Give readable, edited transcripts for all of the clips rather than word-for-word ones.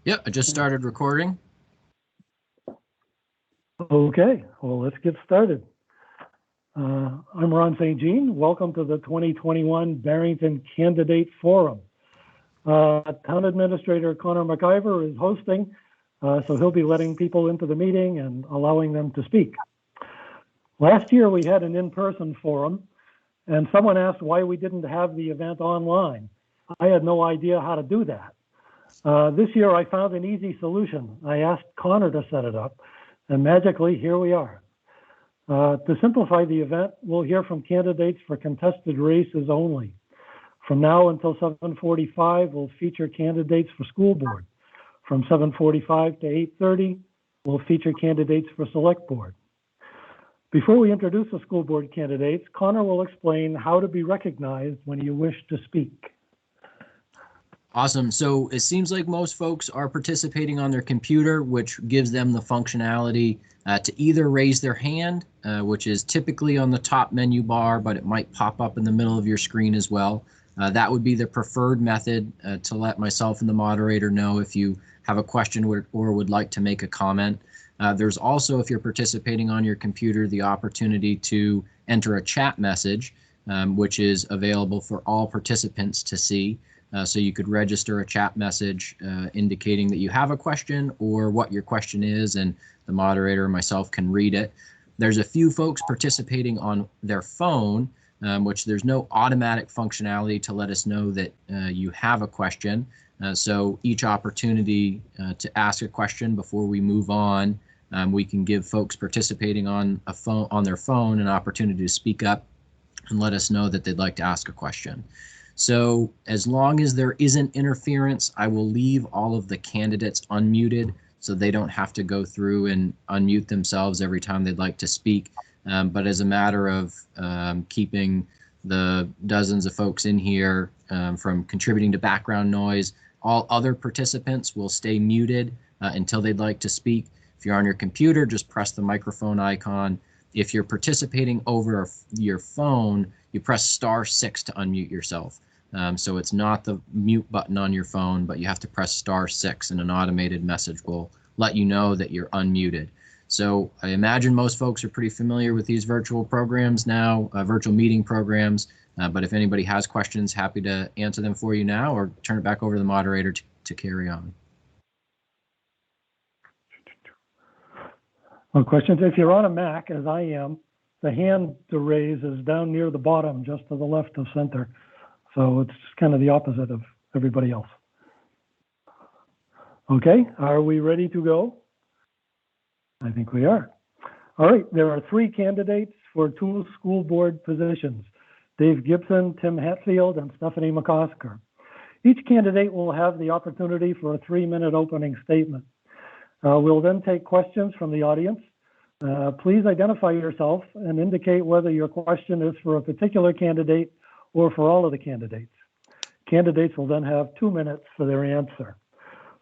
Yep, I just started recording. Okay, well, let's get started. I'm Ron St. Jean. Welcome to the 2021 Barrington Candidate Forum. Town Administrator Connor McIver is hosting, so he'll be letting people into the meeting and allowing them to speak. Last year, we had an in-person forum, and someone asked why we didn't have the event online. I had no idea how to do that. This year, I found an easy solution. I asked Connor to set it up, and magically, here we are. To simplify the event, we'll hear from candidates for contested races only. From now until 7:45, we'll feature candidates for school board. From 7:45 to 8:30, we'll feature candidates for select board. Before we introduce the school board candidates, Connor will explain how to be recognized when you wish to speak. Awesome. So it seems like most folks are participating on their computer, which gives them the functionality to either raise their hand, which is typically on the top menu bar, but it might pop up in the middle of your screen as well. That would be the preferred method to let myself and the moderator know if you have a question or would like to make a comment. There's also, if you're participating on your computer, the opportunity to enter a chat message, which is available for all participants to see. So you could register a chat message indicating that you have a question or what your question is, and the moderator and myself can read it. There's a few folks participating on their phone, which there's no automatic functionality to let us know that you have a question. So each opportunity to ask a question before we move on, we can give folks participating on their phone an opportunity to speak up and let us know that they'd like to ask a question. So as long as there isn't interference, I will leave all of the candidates unmuted so they don't have to go through and unmute themselves every time they'd like to speak. But as a matter of keeping the dozens of folks in here from contributing to background noise, all other participants will stay muted until they'd like to speak. If you're on your computer, just press the microphone icon. If you're participating over your phone, you press *6 to unmute yourself. So it's not the mute button on your phone, but you have to press *6 and an automated message will let you know that you're unmuted. So I imagine most folks are pretty familiar with these virtual programs now, virtual meeting programs. But if anybody has questions, happy to answer them for you now or turn it back over to the moderator to carry on. Well, questions, if you're on a Mac, as I am, the hand to raise is down near the bottom, just to the left of center. So it's kind of the opposite of everybody else. Okay, are we ready to go? I think we are. All right, there are 3 candidates for 2 school board positions: Dave Gibson, Tim Hatfield, and Stephanie Mccosker. Each candidate will have the opportunity for a 3-minute opening statement. We'll then take questions from the audience. Please identify yourself and indicate whether your question is for a particular candidate or for all of the candidates. Candidates will then have 2 minutes for their answer.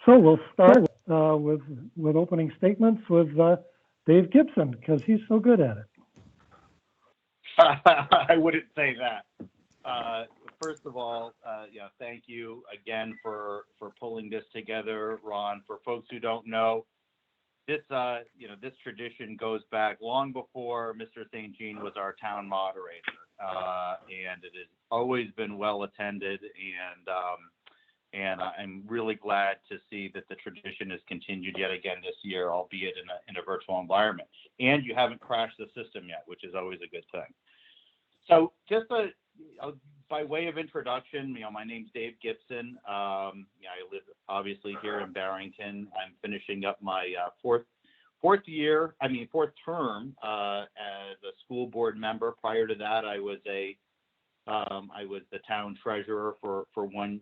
So we'll start with opening statements with Dave Gibson, because he's so good at it. I wouldn't say that. First of all, yeah, thank you again for pulling this together, Ron. For folks who don't know, this this tradition goes back long before Mr. St. Jean was our town moderator, and it has always been well attended. And I'm really glad to see that the tradition has continued yet again this year, albeit in a virtual environment. And you haven't crashed the system yet, which is always a good thing. So just by way of introduction, my name's Dave Gibson. I live obviously here in Barrington. I'm finishing up my fourth term as a school board member. Prior to that, I was the town treasurer for one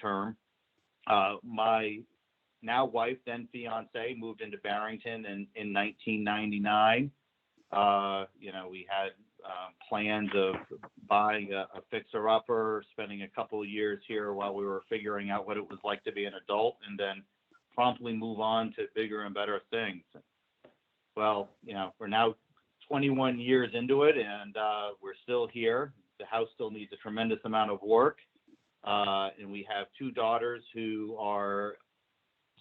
term. My now wife, then fiance, moved into Barrington in 1999. We had plans of buying a fixer-upper, spending a couple of years here while we were figuring out what it was like to be an adult, and then promptly move on to bigger and better things. Well, we're now 21 years into it, and we're still here. The house still needs a tremendous amount of work, and we have 2 daughters who are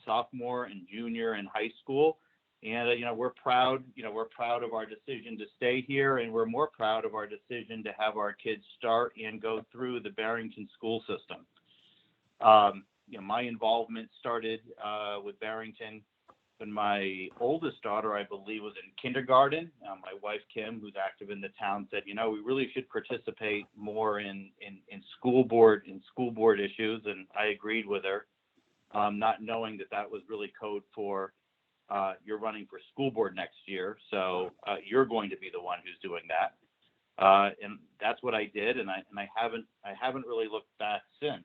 sophomore and junior in high school. And, we're proud, we're proud of our decision to stay here, and we're more proud of our decision to have our kids start and go through the Barrington school system. My involvement started with Barrington when my oldest daughter, I believe, was in kindergarten. My wife, Kim, who's active in the town, said, we really should participate more in school board issues. And I agreed with her, not knowing that was really code for you're running for school board next year. So you're going to be the one who's doing that. And that's what I did. And I haven't really looked back since.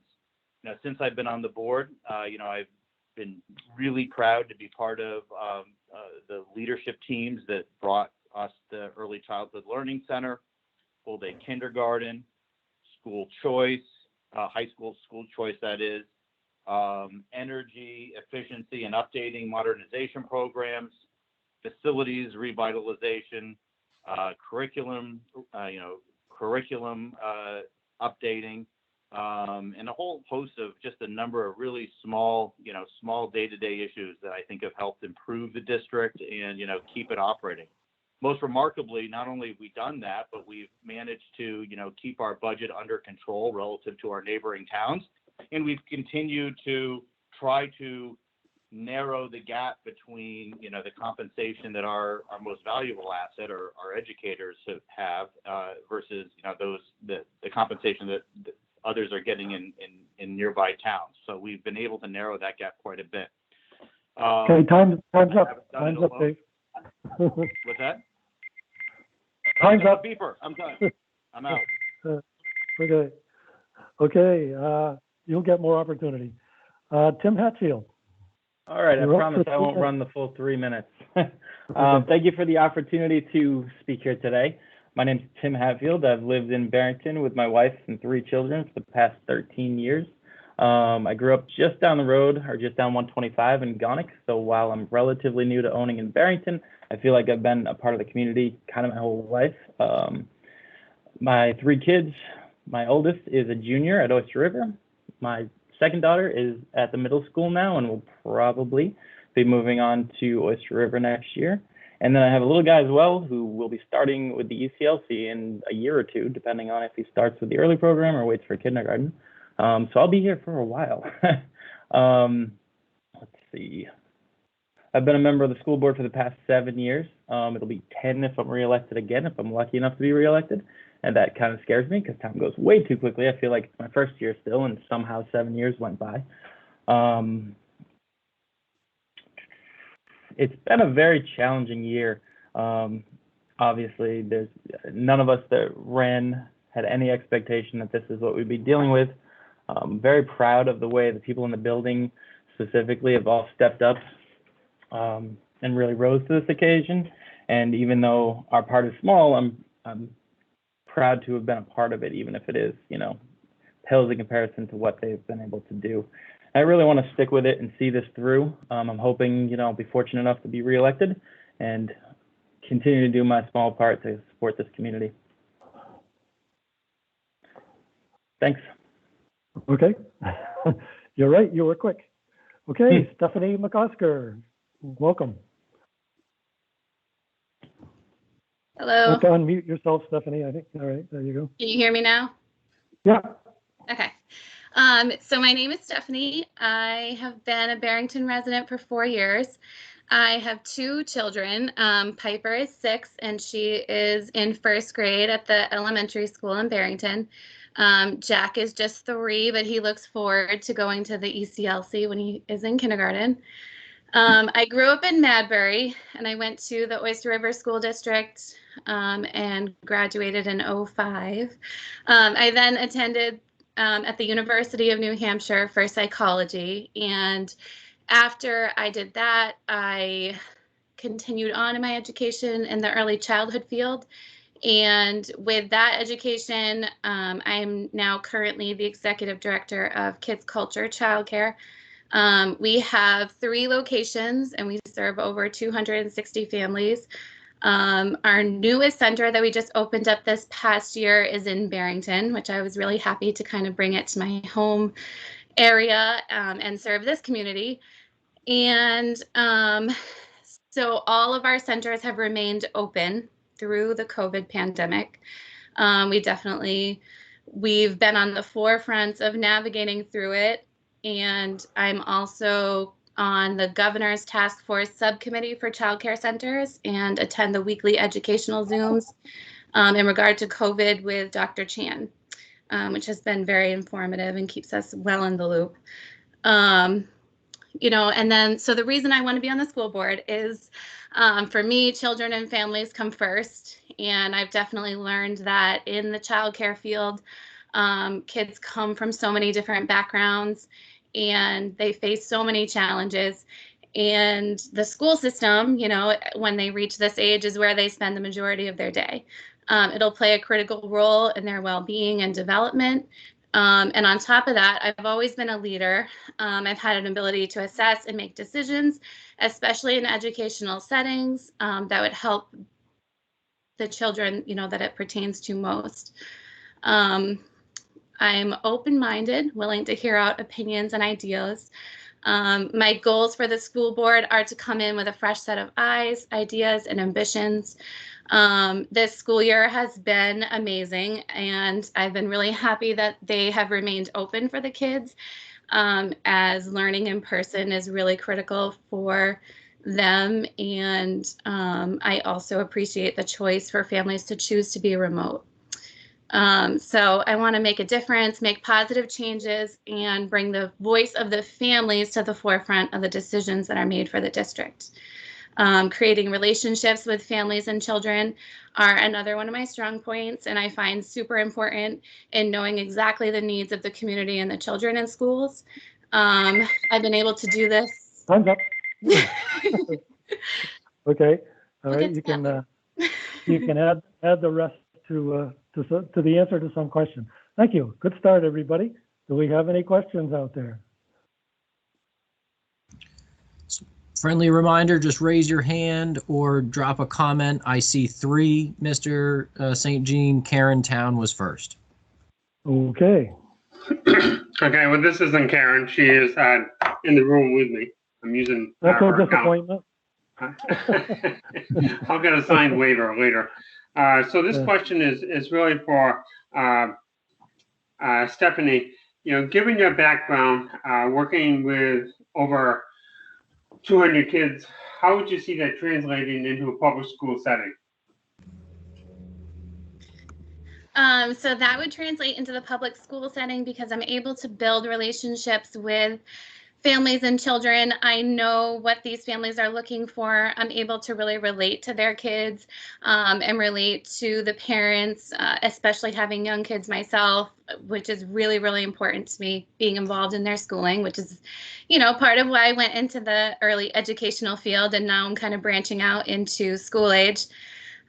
Since I've been on the board, I've been really proud to be part of the leadership teams that brought us the Early Childhood Learning Center, full day kindergarten, school choice, high school school choice, that is, energy efficiency and updating modernization programs, facilities revitalization, curriculum updating, and a whole host of just a number of really small day-to-day issues that I think have helped improve the district and, keep it operating. Most remarkably, not only have we done that, but we've managed to, keep our budget under control relative to our neighboring towns. And we've continued to try to narrow the gap between, the compensation that our most valuable asset or our educators have versus, the compensation that others are getting in nearby towns. So we've been able to narrow that gap quite a bit. Okay, time's up. Time's up, Dave. What's that? Time's up. Beeper. I'm done. I'm out. Okay. You'll get more opportunity. Tim Hatfield. All right. I promise I won't run the full 3 minutes. Thank you for the opportunity to speak here today. My name's Tim Hatfield. I've lived in Barrington with my wife and 3 children for the past 13 years. I grew up just down the road, or just down 125 in Gonick. So while I'm relatively new to owning in Barrington, I feel like I've been a part of the community kind of my whole life. My 3 kids, my oldest is a junior at Oyster River. My second daughter is at the middle school now and will probably be moving on to Oyster River next year. And then I have a little guy as well who will be starting with the ECLC in a year or 2, depending on if he starts with the early program or waits for kindergarten. So I'll be here for a while. Let's see. I've been a member of the school board for the past 7 years. It'll be 10 if I'm reelected again, if I'm lucky enough to be reelected. And that kind of scares me because time goes way too quickly. I feel like it's my first year still, and somehow 7 years went by. It's been a very challenging year. Obviously, there's none of us that ran had any expectation that this is what we'd be dealing with. I'm very proud of the way the people in the building specifically have all stepped up and really rose to this occasion. And even though our part is small, I'm proud to have been a part of it, even if it is, pales in comparison to what they've been able to do. I really want to stick with it and see this through. I'm hoping, I'll be fortunate enough to be reelected and continue to do my small part to support this community. Thanks. Okay. You're right. You were quick. Okay. Stephanie Mccosker, welcome. Hello. You have to unmute yourself, Stephanie, I think. All right. There you go. Can you hear me now? Yeah. Okay. So my name is Stephanie. I have been a Barrington resident for 4 years. I have 2 children. Piper is 6, and she is in 1st grade at the elementary school in Barrington. Jack is just 3, but he looks forward to going to the ECLC when he is in kindergarten. I grew up in Madbury, and I went to the Oyster River School District and graduated in 2005. I then attended at the University of New Hampshire for psychology. And after I did that, I continued on in my education in the early childhood field. And with that education, I am now currently the executive director of Kids Culture Childcare. We have 3 locations and we serve over 260 families. Our newest center that we just opened up this past year is in Barrington, which I was really happy to kind of bring it to my home area and serve this community. And so all of our centers have remained open through the COVID pandemic. We've been on the forefront of navigating through it. And I'm also on the Governor's Task Force Subcommittee for Child Care Centers and attend the weekly educational Zooms in regard to COVID with Dr. Chan, which has been very informative and keeps us well in the loop. And then, so the reason I want to be on the school board is, for me, children and families come first. And I've definitely learned that in the childcare field, kids come from so many different backgrounds and they face so many challenges. And the school system, when they reach this age is where they spend the majority of their day. It'll play a critical role in their well-being and development. And on top of that, I've always been a leader. I've had an ability to assess and make decisions, especially in educational settings, that would help the children, that it pertains to most. I'm open-minded, willing to hear out opinions and ideas. My goals for the school board are to come in with a fresh set of eyes, ideas, and ambitions. This school year has been amazing, and I've been really happy that they have remained open for the kids, as learning in person is really critical for them. And I also appreciate the choice for families to choose to be remote. So I want to make a difference, make positive changes, and bring the voice of the families to the forefront of the decisions that are made for the district. Creating relationships with families and children are another one of my strong points, and I find super important in knowing exactly the needs of the community and the children in schools. I've been able to do this. Time's up. Okay, all right. You can add the rest to the answer to some question. Thank you. Good start, everybody. Do we have any questions out there? Friendly reminder, just raise your hand or drop a comment. I see 3, Mr. St. Jean. Karen Town was first. Okay. Okay, well, this isn't Karen. She is in the room with me. I'm using That's a her disappointment. I'll get a signed waiver later. So this question is really for Stephanie. Given your background working with over 200 kids, how would you see that translating into a public school setting? So that would translate into the public school setting because I'm able to build relationships with families and children. I know what these families are looking for. I'm able to really relate to their kids and relate to the parents, especially having young kids myself, which is really, really important to me, being involved in their schooling, which is, part of why I went into the early educational field, and now I'm kind of branching out into school age.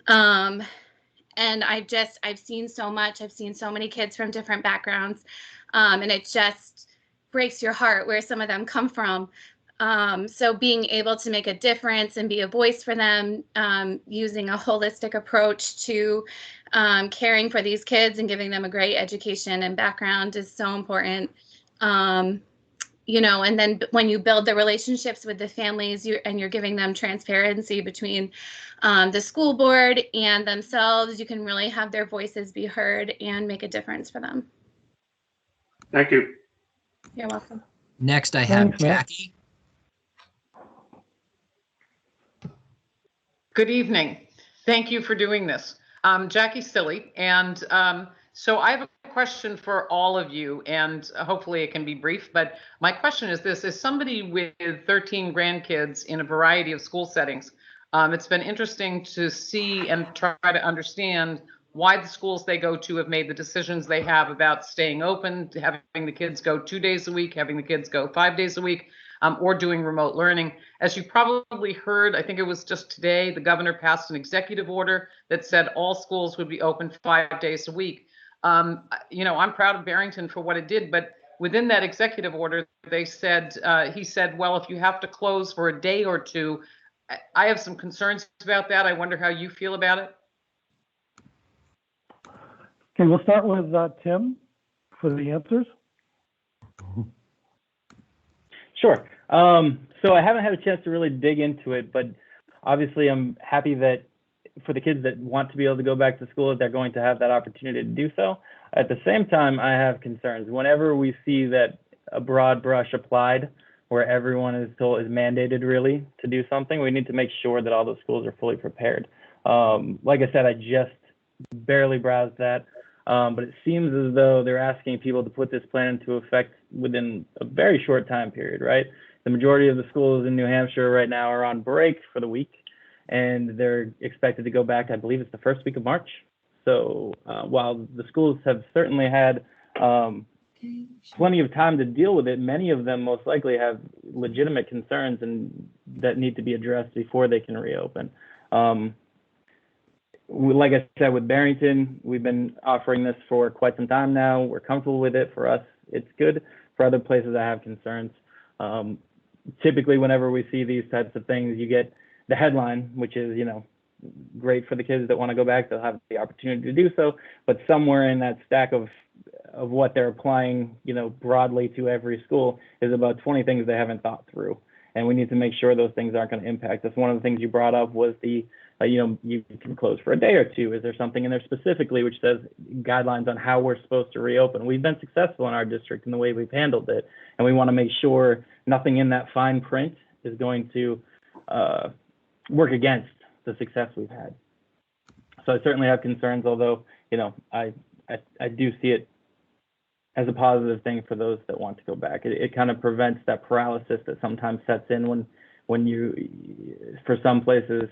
And I've seen so much. I've seen so many kids from different backgrounds, and it just breaks your heart where some of them come from. So being able to make a difference and be a voice for them, using a holistic approach to caring for these kids and giving them a great education and background is so important. And then when you build the relationships with the families, you're giving them transparency between the school board and themselves, you can really have their voices be heard and make a difference for them. Thank you. You're welcome. Next, I have Thanks, Matt. Jackie. Good evening. Thank you for doing this. Jackie Silly, and so I have a question for all of you, and hopefully it can be brief, but my question is this: as somebody with 13 grandkids in a variety of school settings, it's been interesting to see and try to understand why the schools they go to have made the decisions they have about staying open, having the kids go 2 days a week, having the kids go 5 days a week, or doing remote learning. As you probably heard, I think it was just today, the governor passed an executive order that said all schools would be open 5 days a week. I'm proud of Barrington for what it did, but within that executive order, they said, he said, well, if you have to close for a day or two, I have some concerns about that. I wonder how you feel about it. Okay, we'll start with Tim for the answers. Sure. So I haven't had a chance to really dig into it, but obviously I'm happy that for the kids that want to be able to go back to school, they're going to have that opportunity to do so. At the same time, I have concerns. Whenever we see that a broad brush applied, where everyone is mandated really to do something, we need to make sure that all the schools are fully prepared. Like I said, I just barely browsed that, but it seems as though they're asking people to put this plan into effect within a very short time period, right? The majority of the schools in New Hampshire right now are on break for the week, and they're expected to go back, I believe it's the first week of March. So while the schools have certainly had plenty of time to deal with it, many of them most likely have legitimate concerns and that need to be addressed before they can reopen. Like I said, with Barrington, we've been offering this for quite some time now. We're comfortable with it. For us, it's good. For other places, I have concerns. Typically, whenever we see these types of things, you get the headline, which is, great for the kids that want to go back. They'll have the opportunity to do so. But somewhere in that stack of what they're applying, broadly to every school is about 20 things they haven't thought through. And we need to make sure those things aren't going to impact us. One of the things you brought up was you can close for a day or two. Is there something in there specifically which says guidelines on how we're supposed to reopen? We've been successful in our district in the way we've handled it. And we want to make sure nothing in that fine print is going to work against the success we've had. So I certainly have concerns, although, I do see it as a positive thing for those that want to go back. It kind of prevents that paralysis that sometimes sets in when you, for some places,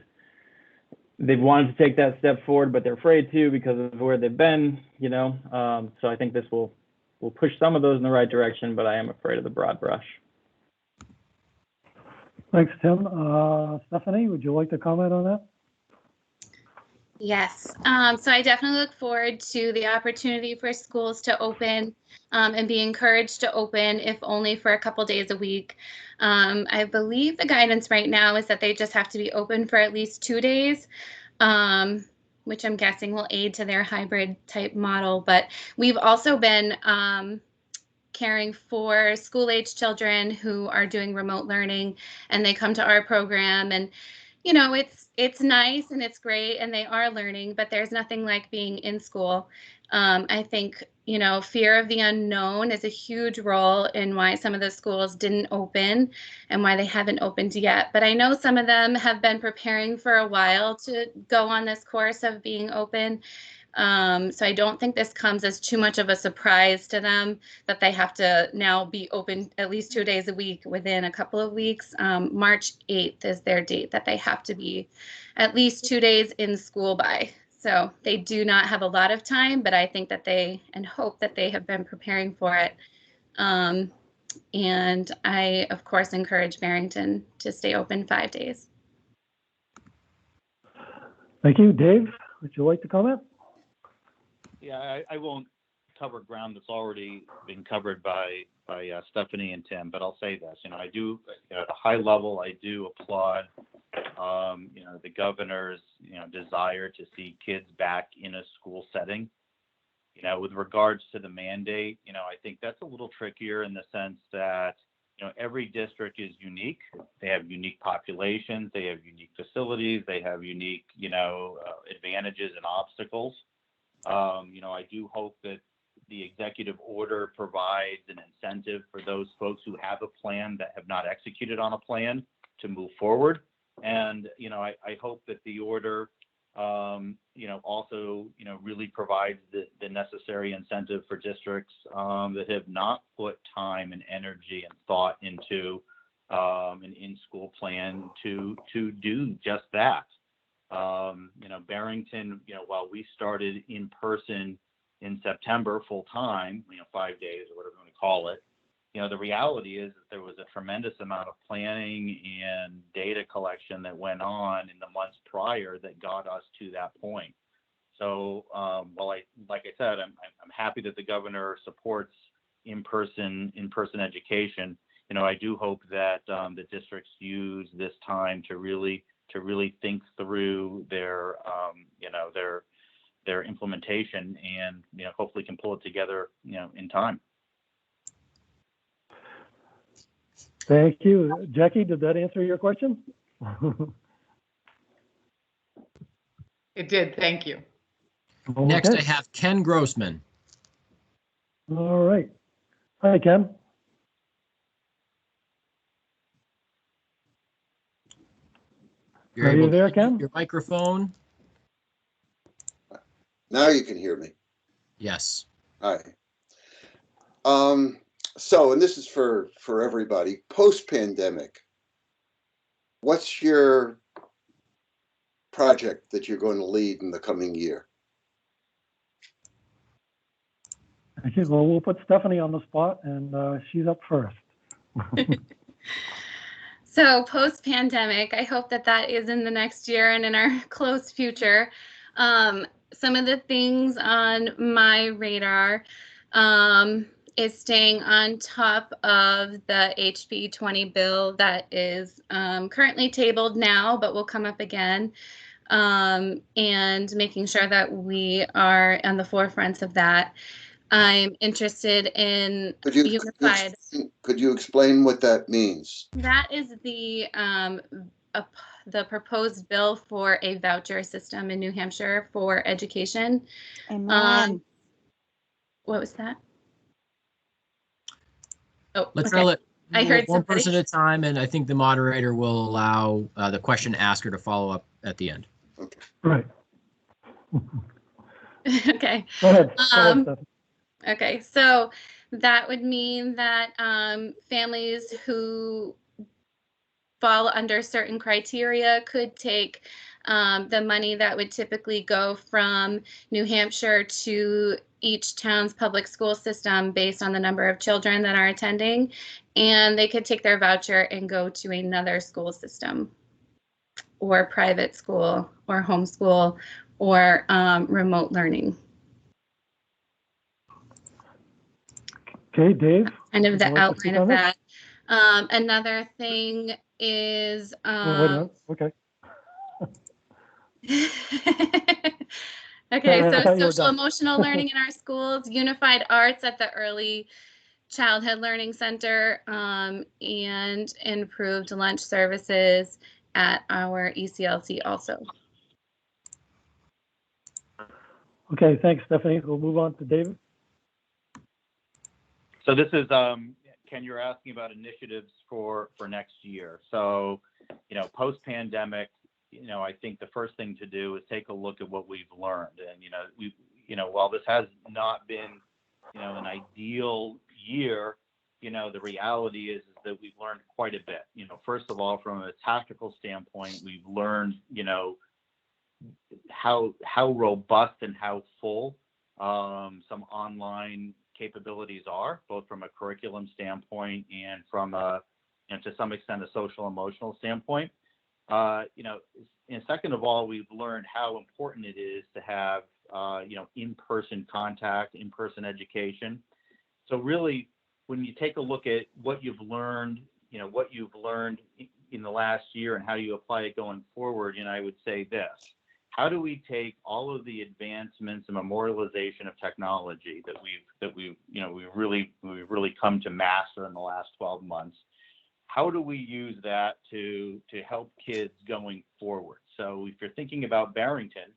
they've wanted to take that step forward, but they're afraid to because of where they've been, So I think this will push some of those in the right direction, but I am afraid of the broad brush. Thanks, Tim. Stephanie, would you like to comment on that? Yes. So I definitely look forward to the opportunity for schools to open and be encouraged to open, if only for a couple days a week. I believe the guidance right now is that they just have to be open for at least 2 days, which I'm guessing will aid to their hybrid type model. But we've also been caring for school-age children who are doing remote learning, and they come to our program, and it's nice and it's great and they are learning, but there's nothing like being in school. I think, fear of the unknown is a huge role in why some of the schools didn't open and why they haven't opened yet. But I know some of them have been preparing for a while to go on this course of being open. So I don't think this comes as too much of a surprise to them that they have to now be open at least 2 days a week within a couple of weeks. March 8th is their date that they have to be at least 2 days in school by. So they do not have a lot of time, but I think that they and hope that they have been preparing for it. And I, of course, encourage Barrington to stay open 5 days. Thank you. Dave, would you like to comment? Yeah, I won't cover ground that's already been covered by Stephanie and Tim, but I'll say this. I do, at a high level, I do applaud, the governor's, desire to see kids back in a school setting. With regards to the mandate, I think that's a little trickier in the sense that, every district is unique. They have unique populations, they have unique facilities, they have unique, advantages and obstacles. I do hope that the executive order provides an incentive for those folks who have a plan that have not executed on a plan to move forward. And, I hope that the order, also, really provides the necessary incentive for districts that have not put time and energy and thought into an in-school plan to do just that. Barrington, while we started in person in September full time, 5 days or whatever you want to call it, the reality is that there was a tremendous amount of planning and data collection that went on in the months prior that got us to that point. So, like I said, I'm happy that the governor supports in-person education. I do hope that the districts use this time to really think through their implementation and, hopefully can pull it together, in time. Thank you. Jackie, did that answer your question? It did. Thank you. Next, Okay. I have Ken Grossman. All right. Hi, Ken. You're Are you able there, to mute Ken? your microphone. Now you can hear me. Yes. Hi. So, and this is for everybody, post-pandemic, what's your project that you're going to lead in the coming year? Okay, well, we'll put Stephanie on the spot, and she's up first. So post-pandemic, I hope that that is in the next year and in our close future. Some of the things on my radar is staying on top of the HB 20 bill that is currently tabled now, but will come up again, and making sure that we are on the forefront of that. I'm interested in unified. Could you explain what that means? That is the proposed bill for a voucher system in New Hampshire for education. Amen. What was that? Oh, Let's okay. let I heard one somebody. person at a time, and I think the moderator will allow the question asker to follow up at the end. Okay. Right. Okay. Go ahead. Go ahead, Stephanie. Okay, so that would mean that families who fall under certain criteria could take the money that would typically go from New Hampshire to each town's public school system based on the number of children that are attending, and they could take their voucher and go to another school system or private school or homeschool or remote learning. Okay, Dave. Kind of would you the like to outline speak of on this? that. Another thing is Wait a minute. Okay. okay, I so thought you were social done. emotional learning in our schools, unified arts at the early childhood learning center, and improved lunch services at our ECLC also. Okay, thanks, Stephanie. We'll move on to David. So this is, Ken, you're asking about initiatives for next year. So, post-pandemic, I think the first thing to do is take a look at what we've learned. And, while this has not been, an ideal year, the reality is that we've learned quite a bit. First of all, from a tactical standpoint, we've learned, how robust and how full some online capabilities are, both from a curriculum standpoint and from a, to some extent, a social emotional standpoint. And second of all, we've learned how important it is to have, in-person contact, in-person education. So really, when you take a look at what you've learned, in the last year and how you apply it going forward, I would say this: how do we take all of the advancements and memorialization of technology that we've really come to master in the last 12 months? How do we use that to help kids going forward? So if you're thinking about Barrington,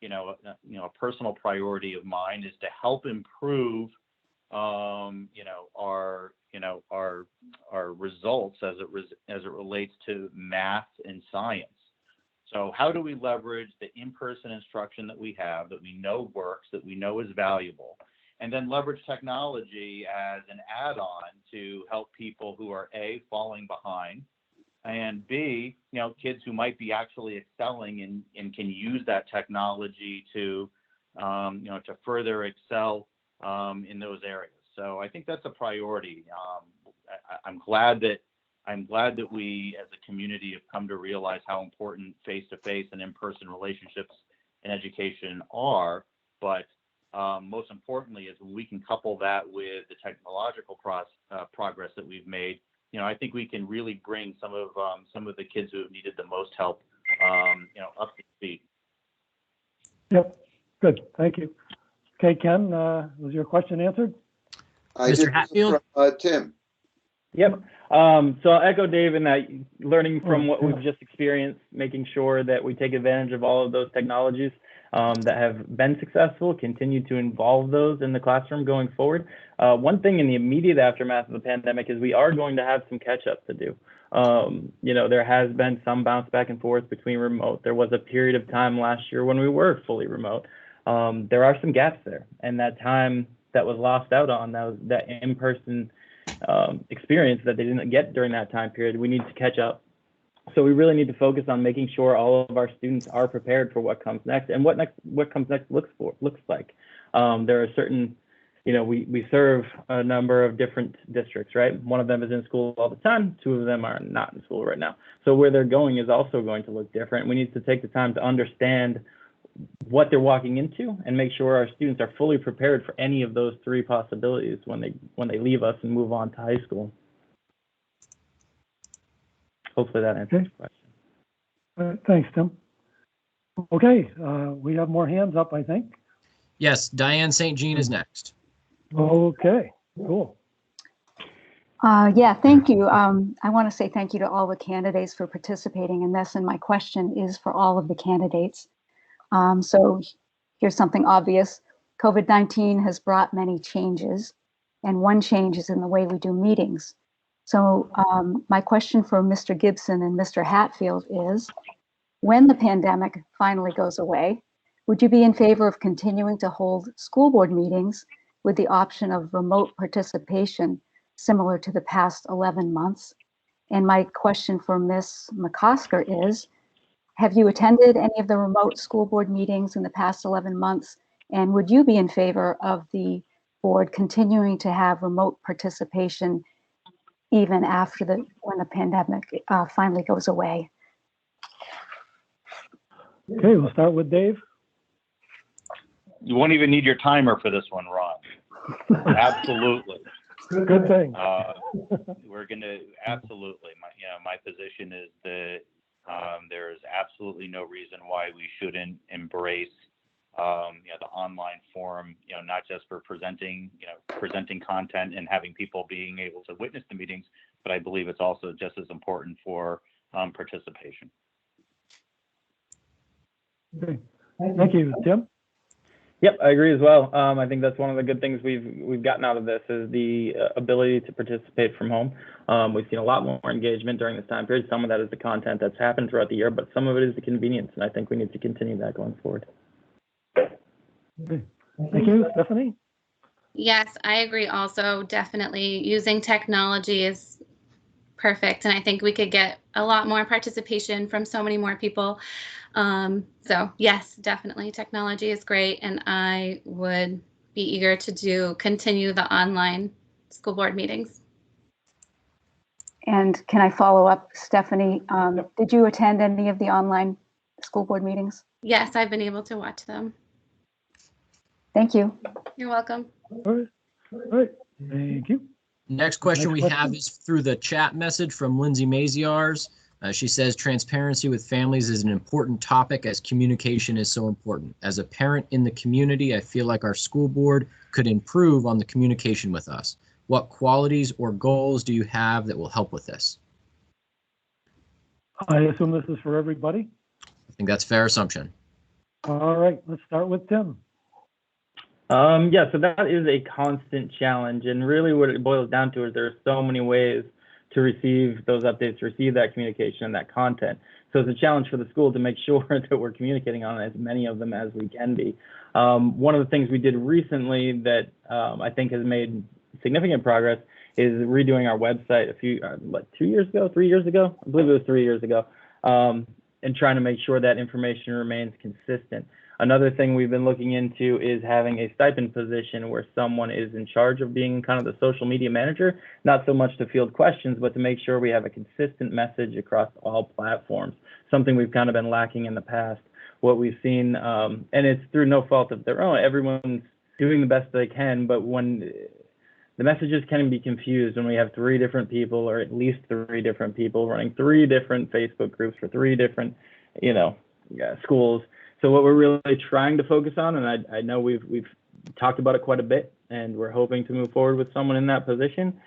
a personal priority of mine is to help improve, our results as it relates to math and science. So how do we leverage the in-person instruction that we have, that we know works, that we know is valuable, and then leverage technology as an add-on to help people who are A, falling behind, and B, kids who might be actually excelling and can use that technology to further excel in those areas. So I think that's a priority. I'm glad that we as a community have come to realize how important face-to-face and in-person relationships in education are. But most importantly is when we can couple that with the technological progress that we've made, I think we can really bring some of the kids who have needed the most help, up to speed. Yep, good, thank you. Okay, Ken, was your question answered? Mr. Hatfield? Tim. Yep. So I'll echo Dave in that learning from what we've just experienced, making sure that we take advantage of all of those technologies that have been successful, continue to involve those in the classroom going forward. One thing in the immediate aftermath of the pandemic is we are going to have some catch up to do. You know, there has been some bounce back and forth between remote. There was a period of time last year when we were fully remote. There are some gaps there, and that time that was lost out on, that in-person experience that they didn't get during that time period, we need to catch up. So we really need to focus on making sure all of our students are prepared for what comes next, and what comes next looks like. There are certain, you know, we serve a number of different districts, right? One of them is in school all the time. Two of them are not in school right now. So where they're going is also going to look different. We need to take the time to understand what they're walking into and make sure our students are fully prepared for any of those three possibilities when they leave us and move on to high school. Hopefully that answers the question. Thanks, Tim. Okay, we have more hands up, I think. Yes, Diane St. Jean is next. Okay, cool. Yeah, thank you. I want to say thank you to all the candidates for participating in this, and my question is for all of the candidates. So here's something obvious. COVID-19 has brought many changes, and one change is in the way we do meetings. So my question for Mr. Gibson and Mr. Hatfield is, when the pandemic finally goes away, would you be in favor of continuing to hold school board meetings with the option of remote participation similar to the past 11 months? And my question for Ms. Mccosker is, have you attended any of the remote school board meetings in the past 11 months? And would you be in favor of the board continuing to have remote participation even after when the pandemic finally goes away? Okay, we'll start with Dave. You won't even need your timer for this one, Ron. Absolutely. Good thing. We're gonna absolutely. My position is that there is absolutely no reason why we shouldn't embrace the online forum, not just for presenting content and having people being able to witness the meetings, but I believe it's also just as important for participation. Okay. Thank you, Tim. Yep, I agree as well. I think that's one of the good things we've gotten out of this is the ability to participate from home. We've seen a lot more engagement during this time period. Some of that is the content that's happened throughout the year, but some of it is the convenience, and I think we need to continue that going forward. Okay. Thank you, Stephanie. Yes, I agree also. Definitely using technology is perfect, and I think we could get a lot more participation from so many more people. So yes, definitely technology is great, and I would be eager to continue the online school board meetings. And can I follow up, Stephanie? Did you attend any of the online school board meetings? Yes, I've been able to watch them. Thank you. You're welcome. All right. Thank you. Next question we have is through the chat message from Lindsay Maziars. She says transparency with families is an important topic as communication is so important. As a parent in the community, I feel like our school board could improve on the communication with us. What qualities or goals do you have that will help with this? I assume this is for everybody. I think that's a fair assumption. All right, let's start with Tim. Yeah, so that is a constant challenge, and really what it boils down to is there are so many ways to receive those updates, receive that communication and that content. So it's a challenge for the school to make sure that we're communicating on as many of them as we can be. One of the things we did recently that I think has made significant progress is redoing our website a few, 2 years ago, 3 years ago? I believe it was 3 years ago, and trying to make sure that information remains consistent. Another thing we've been looking into is having a stipend position where someone is in charge of being kind of the social media manager, not so much to field questions, but to make sure we have a consistent message across all platforms, something we've kind of been lacking in the past. What we've seen, and it's through no fault of their own, everyone's doing the best they can, but when the messages can be confused when we have 3 different people, or at least 3 different people running 3 different Facebook groups for 3 different, schools. So what we're really trying to focus on, and I know we've talked about it quite a bit, and we're hoping to move forward with someone in that position,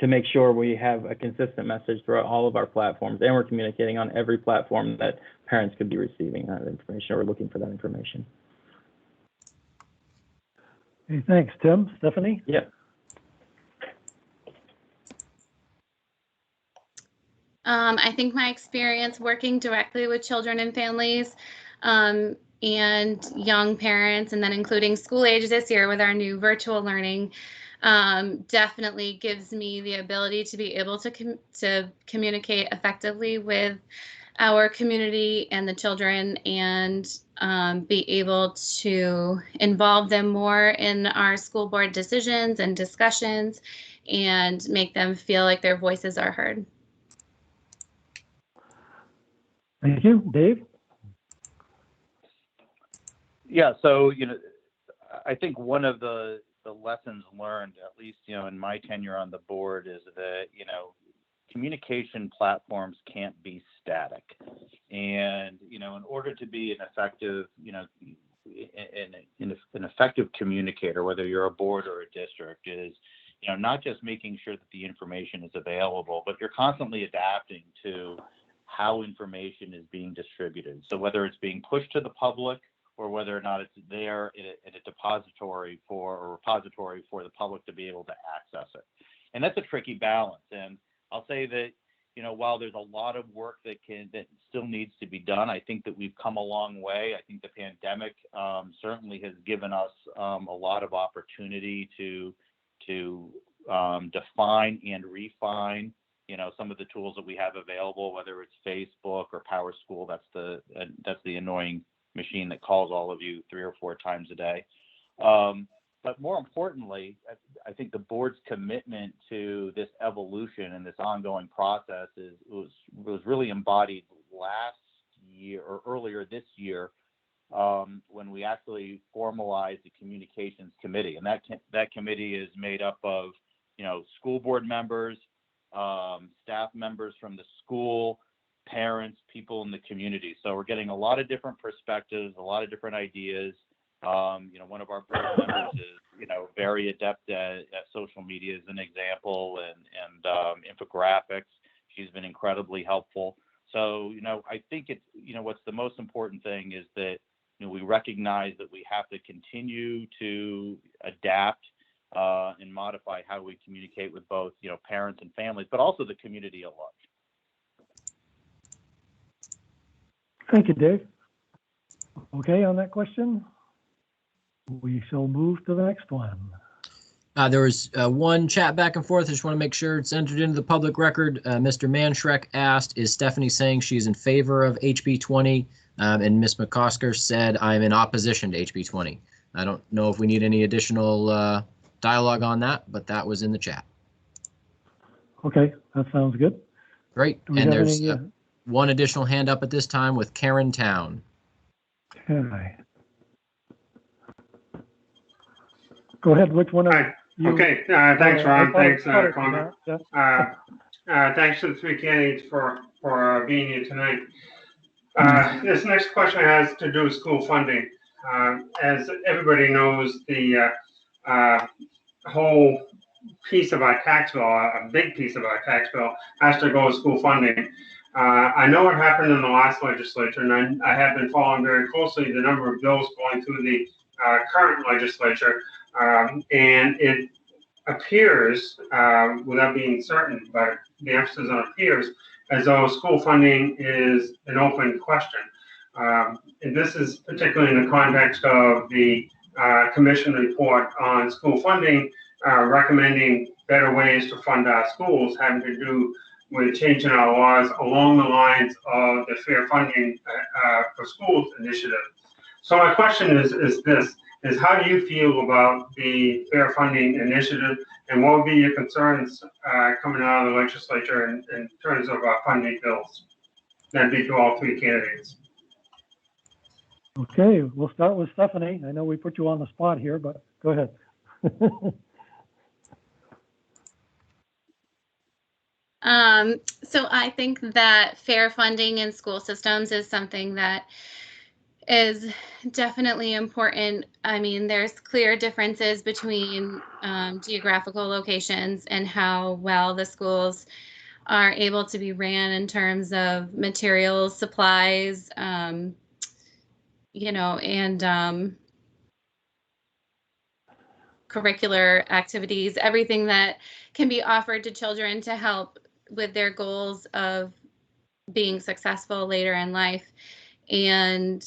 to make sure we have a consistent message throughout all of our platforms, and we're communicating on every platform that parents could be receiving that information or looking for that information. Hey, thanks, Tim. Stephanie? Yeah. I think my experience working directly with children and families and young parents, and then including school age this year with our new virtual learning, definitely gives me the ability to be able to communicate effectively with our community and the children, and be able to involve them more in our school board decisions and discussions, and make them feel like their voices are heard. Thank you. Dave? Yeah, so, I think one of the lessons learned, at least, in my tenure on the board, is that, communication platforms can't be static. And, in order to be an effective, an effective communicator, whether you're a board or a district, is, not just making sure that the information is available, but you're constantly adapting to how information is being distributed. So whether it's being pushed to the public, or whether or not it's there in a repository for the public to be able to access it. And that's a tricky balance. And I'll say that, while there's a lot of work that still needs to be done, I think that we've come a long way. I think the pandemic certainly has given us a lot of opportunity to define and refine, some of the tools that we have available, whether it's Facebook or Power School. That's the annoying machine that calls all of you 3 or 4 times a day. But more importantly, I think the board's commitment to this evolution and this ongoing process was really embodied last year or earlier this year, when we actually formalized the communications committee. And that committee is made up of, school board members, staff members from the school, parents, people in the community. So we're getting a lot of different perspectives, a lot of different ideas. One of our board members is, very adept at social media as an example, and infographics. She's been incredibly helpful. So, I think it's, what's the most important thing is that, we recognize that we have to continue to adapt and modify how we communicate with both, parents and families, but also the community at large. Thank you, Dave. Okay, on that question, we shall move to the next one. There was one chat back and forth. I just want to make sure it's entered into the public record. Mr. Manshrek asked, is Stephanie saying she's in favor of HB 20? And Ms. Mccosker said, I'm in opposition to HB 20. I don't know if we need any additional dialogue on that, but that was in the chat. Okay, that sounds good. Great. And there's one additional hand up at this time with Karen Town. Okay. Go ahead. Which one are you? Okay. Thanks, Ron. Thanks, Connor. Thanks to the 3 candidates for being here tonight. This next question has to do with school funding. As everybody knows, the whole piece of our tax bill, a big piece of our tax bill, has to go with school funding. I know what happened in the last legislature, and I have been following very closely the number of bills going through the current legislature, and it appears, without being certain, but the emphasis on appears, as though school funding is an open question. And this is particularly in the context of the commission report on school funding, recommending better ways to fund our schools, having to do with changing our laws along the lines of the Fair Funding for Schools initiative. So my question is this, is how do you feel about the Fair Funding initiative, and what would be your concerns coming out of the legislature in terms of funding bills? That'd be to all 3 candidates. Okay, we'll start with Stephanie. I know we put you on the spot here, but go ahead. So I think that fair funding in school systems is something that is definitely important. I mean, there's clear differences between geographical locations and how well the schools are able to be ran in terms of materials, supplies, you know, and curricular activities, everything that can be offered to children to help with their goals of being successful later in life. And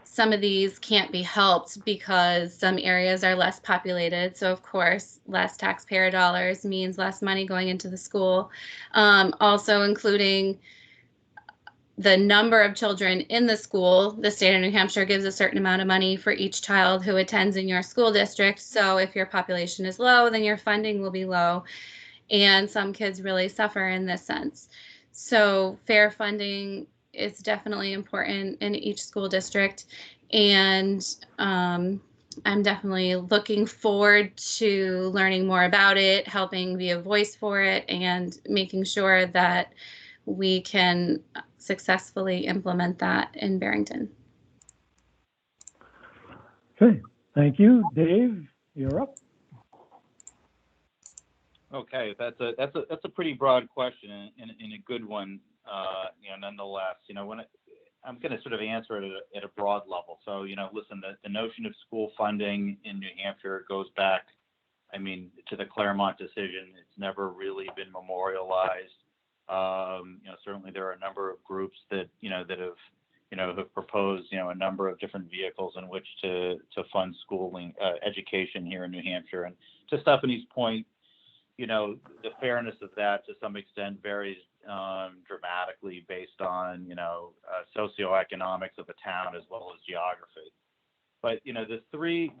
some of these can't be helped because some areas are less populated. So of course, less taxpayer dollars means less money going into the school. Also including the number of children in the school. The state of New Hampshire gives a certain amount of money for each child who attends in your school district. So if your population is low, then your funding will be low. And some kids really suffer in this sense. So fair funding is definitely important in each school district. And I'm definitely looking forward to learning more about it, helping be a voice for it, and making sure that we can successfully implement that in Barrington. Okay, thank you. Dave, you're up. Okay, that's a pretty broad question and a good one, you know, nonetheless. You know, I'm going to sort of answer it at a broad level. So, you know, listen, the notion of school funding in New Hampshire goes back, I mean, to the Claremont decision. It's never really been memorialized. You know, certainly there are a number of groups that, you know, that have proposed, you know, a number of different vehicles in which to fund schooling, education here in New Hampshire. And to Stephanie's point, you know, the fairness of that to some extent varies dramatically based on, you know, socioeconomics of the town as well as geography. But, you know, the three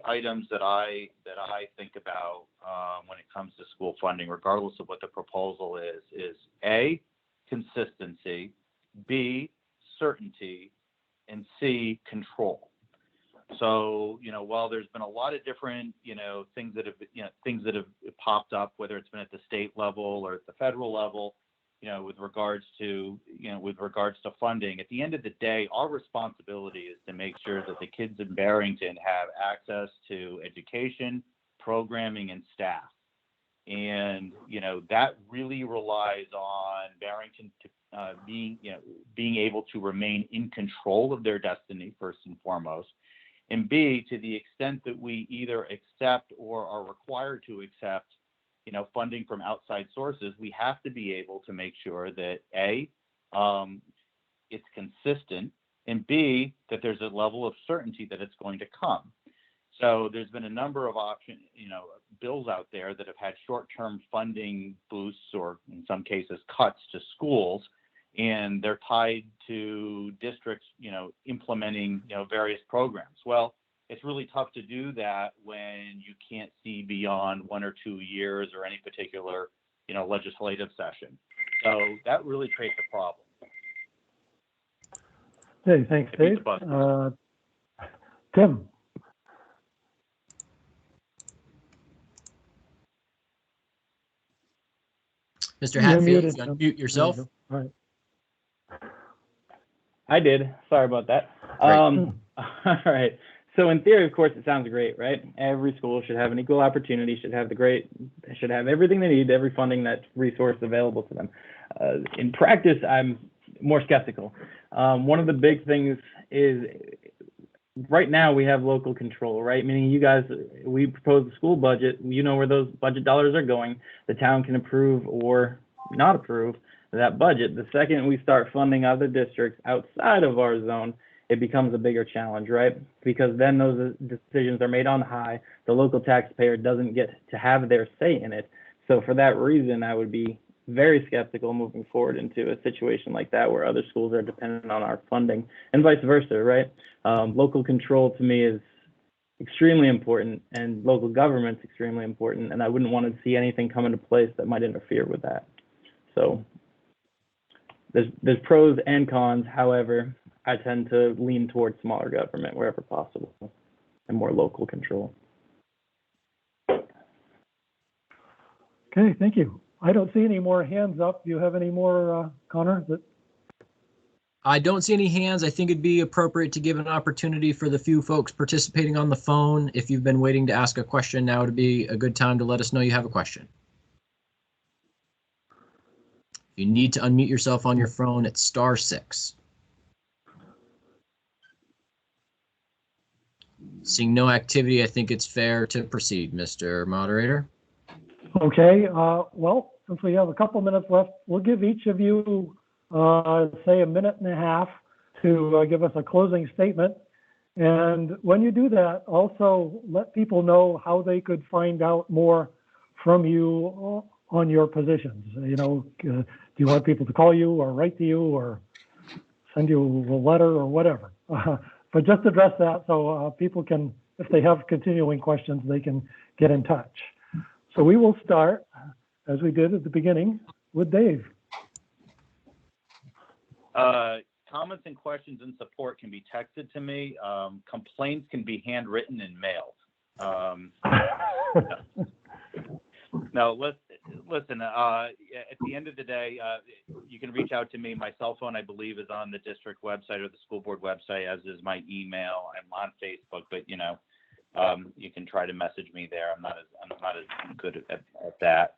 items that I think about when it comes to school funding, regardless of what the proposal is A, consistency, B, certainty, and C, control. So, you know, while there's been a lot of different, you know, things that have popped up, whether it's been at the state level or at the federal level, you know, with regards to funding, at the end of the day, our responsibility is to make sure that the kids in Barrington have access to education, programming, and staff. And, you know, that really relies on Barrington being able to remain in control of their destiny, first and foremost. And B, to the extent that we either accept or are required to accept, you know, funding from outside sources, we have to be able to make sure that A, it's consistent, and B, that there's a level of certainty that it's going to come. So there's been a number of bills out there that have had short-term funding boosts, or in some cases cuts to schools, and they're tied to districts, you know, implementing, you know, various programs. Well, it's really tough to do that when you can't see beyond 1 or 2 years or any particular, you know, legislative session. So that really creates a problem. Hey, thanks, Dave. Tim. Mr. Hatfield, unmute yourself. All right. I did. Sorry about that. Right. All right. So in theory, of course, it sounds great, right? Every school should have an equal opportunity, should have everything they need, every funding, that resource available to them. In practice, I'm more skeptical. One of the big things is right now we have local control, right? Meaning you guys, we propose the school budget, you know where those budget dollars are going. The town can approve or not approve that budget. The second we start funding other districts outside of our zone, it becomes a bigger challenge, right? Because then those decisions are made on high. The local taxpayer doesn't get to have their say in it. So for that reason, I would be very skeptical moving forward into a situation like that where other schools are dependent on our funding and vice versa, right? Local control to me is extremely important, and local government's extremely important, and I wouldn't want to see anything come into place that might interfere with that. So there's pros and cons. However, I tend to lean towards smaller government wherever possible and more local control. Okay, thank you. I don't see any more hands up. Do you have any more, Connor? I don't see any hands. I think it'd be appropriate to give an opportunity for the few folks participating on the phone. If you've been waiting to ask a question, now would be a good time to let us know you have a question. If you need to unmute yourself on your phone, it's *6. Seeing no activity, I think it's fair to proceed, Mr. Moderator. Okay, well, since we have a couple minutes left, we'll give each of you, say, a minute and a half to give us a closing statement. And when you do that, also let people know how they could find out more from you on your positions. You know, do you want people to call you or write to you or send you a letter or whatever? But just address that so people can, if they have continuing questions, they can get in touch. So we will start, as we did at the beginning, with Dave. Comments and questions and support can be texted to me. Complaints can be handwritten and mailed. No, listen, at the end of the day, you can reach out to me. My cell phone, I believe, is on the district website or the school board website, as is my email. I'm on Facebook, but you know, you can try to message me there. I'm not as good at that.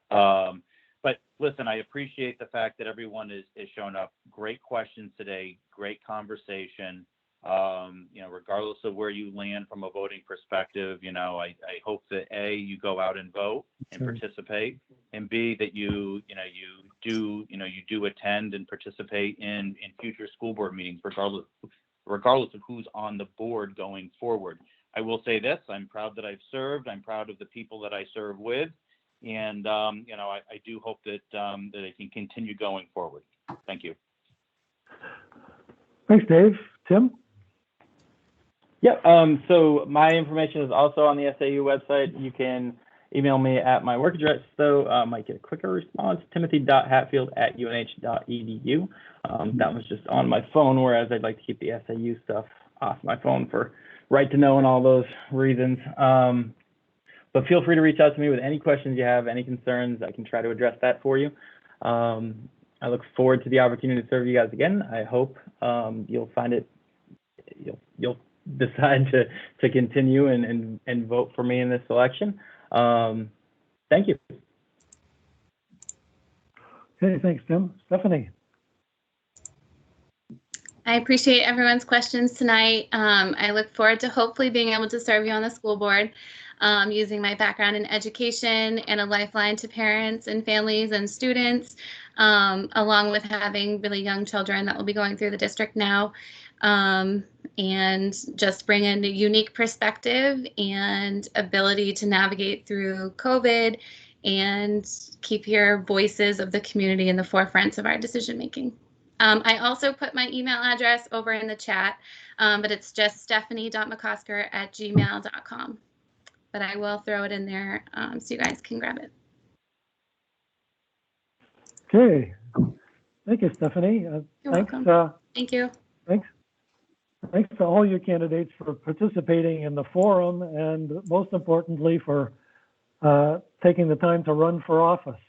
But listen, I appreciate the fact that everyone is showing up. Great questions today, great conversation. You know, regardless of where you land from a voting perspective, you know, I hope that A, you go out and vote and participate, and B, that you do attend and participate in future school board meetings, regardless of who's on the board going forward. I will say this: I'm proud that I've served. I'm proud of the people that I serve with, and you know, I do hope that that I can continue going forward. Thank you. Thanks, Dave. Tim? Yep. So my information is also on the SAU website. You can email me at my work address, though. Might get a quicker response, timothy.hatfield@unh.edu. That was just on my phone, whereas I'd like to keep the SAU stuff off my phone for right to know and all those reasons. But feel free to reach out to me with any questions you have, any concerns. I can try to address that for you. I look forward to the opportunity to serve you guys again. I hope you'll find it, you'll decide to continue and vote for me in this election. Thank you. Okay, thanks, Tim. Stephanie? I appreciate everyone's questions tonight. I look forward to hopefully being able to serve you on the school board, using my background in education and a lifeline to parents and families and students, along with having really young children that will be going through the district now, and just bring in a unique perspective and ability to navigate through COVID and keep your voices of the community in the forefront of our decision making. I also put my email address over in the chat, but it's just stephanie.mccosker@gmail.com. But I will throw it in there so you guys can grab it. Okay. Thank you, Stephanie. You're thanks, welcome. Thank you. Thanks to all you candidates for participating in the forum, and most importantly for taking the time to run for office.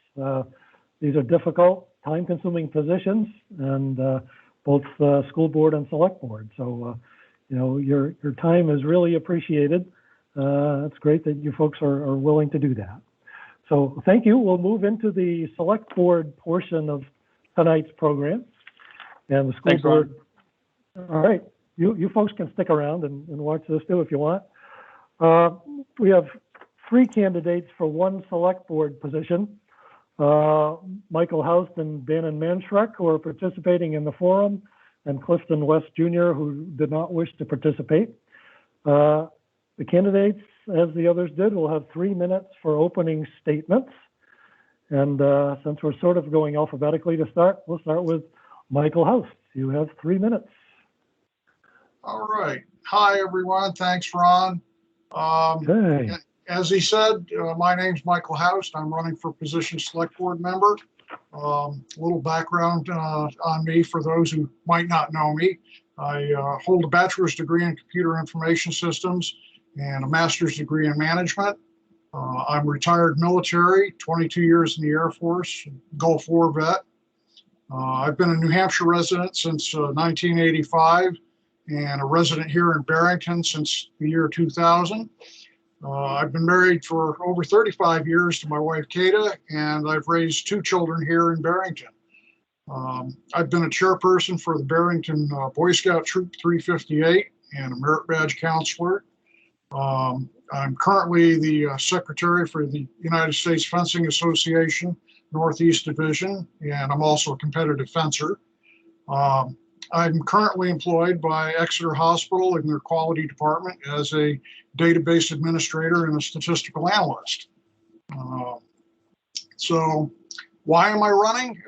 These are difficult, time-consuming positions, and both school board and select board. So, you know, your time is really appreciated. It's great that you folks are willing to do that. So thank you. We'll move into the select board portion of tonight's program. And the school Thanks, board. Ron. All right. You folks can stick around and watch this too if you want. We have 3 candidates for 1 select board position. Michael Houst and Bannon Manschreck, who are participating in the forum, and Clifton West Jr., who did not wish to participate. The candidates, as the others did, will have 3 minutes for opening statements. And since we're sort of going alphabetically to start, we'll start with Michael Houst. You have 3 minutes. All right. Hi, everyone. Thanks, Ron. Okay. As he said, my name's Michael Houst. I'm running for position select board member. A little background on me for those who might not know me. I hold a bachelor's degree in computer information systems and a master's degree in management. I'm retired military, 22 years in the Air Force, Gulf War vet. I've been a New Hampshire resident since 1985 and a resident here in Barrington since the year 2000. I've been married for over 35 years to my wife, Kata, and I've raised 2 children here in Barrington. I've been a chairperson for the Barrington Boy Scout Troop 358 and a merit badge counselor. I'm currently the secretary for the United States Fencing Association Northeast Division, and I'm also a competitive fencer. I'm currently employed by Exeter Hospital in their quality department as a database administrator and a statistical analyst. So why am I running?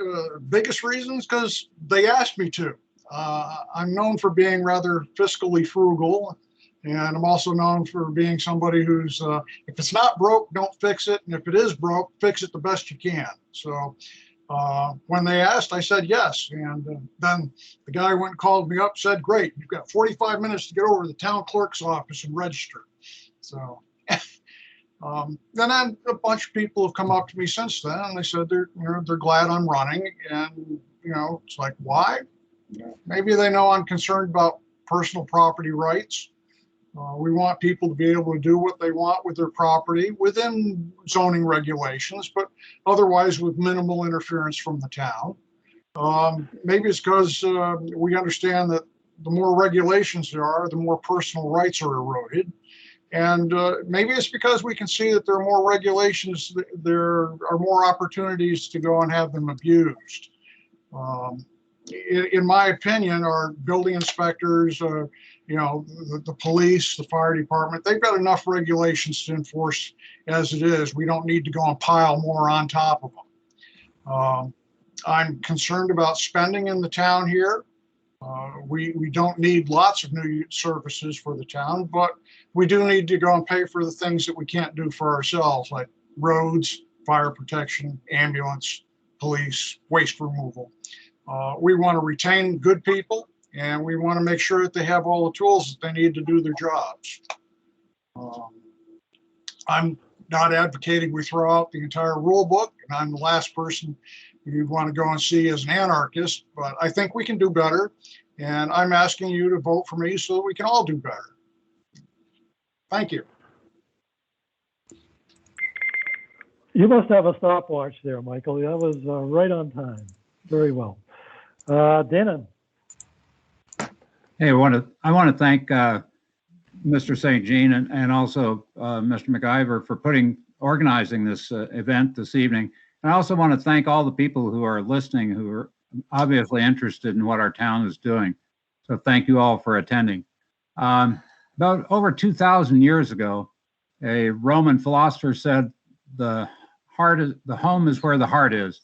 Biggest reasons because they asked me to. I'm known for being rather fiscally frugal, and I'm also known for being somebody who's, if it's not broke, don't fix it. And if it is broke, fix it the best you can. So when they asked, I said yes. And then the guy went and called me up, said, great, you've got 45 minutes to get over to the town clerk's office and register. So then a bunch of people have come up to me since then, and they said they're glad I'm running. And, it's like, why? Maybe they know I'm concerned about personal property rights. We want people to be able to do what they want with their property within zoning regulations, but otherwise with minimal interference from the town. Maybe it's because we understand that the more regulations there are, the more personal rights are eroded. And maybe it's because we can see that there are more regulations, there are more opportunities to go and have them abused. In my opinion, our building inspectors, the police, the fire department, they've got enough regulations to enforce as it is. We don't need to go and pile more on top of them. I'm concerned about spending in the town here. We don't need lots of new services for the town, but we do need to go and pay for the things that we can't do for ourselves, like roads, fire protection, ambulance, police, waste removal. We want to retain good people, and we want to make sure that they have all the tools that they need to do their jobs. I'm not advocating we throw out the entire rule book, and I'm the last person you'd want to go and see as an anarchist, but I think we can do better, and I'm asking you to vote for me so that we can all do better. Thank you. You must have a stopwatch there, Michael. That was right on time. Very well. Denon. Hey, I want to thank Mr. St. Jean and also Mr. McIver for organizing this event this evening. And I also want to thank all the people who are listening, who are obviously interested in what our town is doing. So thank you all for attending. About over 2,000 years ago, a Roman philosopher said, the home is where the heart is.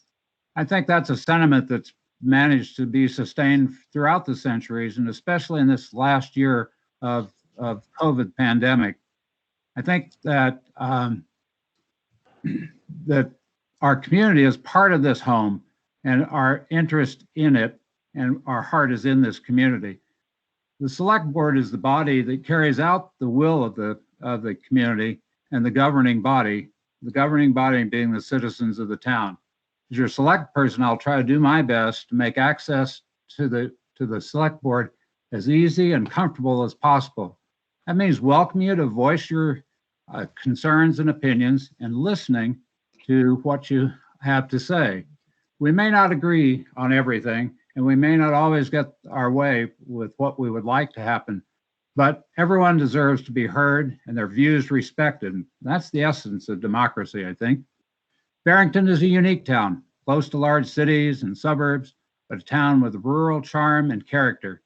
I think that's a sentiment that's managed to be sustained throughout the centuries, and especially in this last year of COVID pandemic. I think that that our community is part of this home, and our interest in it, and our heart is in this community. The select board is the body that carries out the will of the community, and the governing body being the citizens of the town. As your select person, I'll try to do my best to make access to the select board as easy and comfortable as possible. That means welcoming you to voice your concerns and opinions and listening to what you have to say. We may not agree on everything, and we may not always get our way with what we would like to happen, but everyone deserves to be heard and their views respected. That's the essence of democracy, I think. Barrington is a unique town, close to large cities and suburbs, but a town with rural charm and character.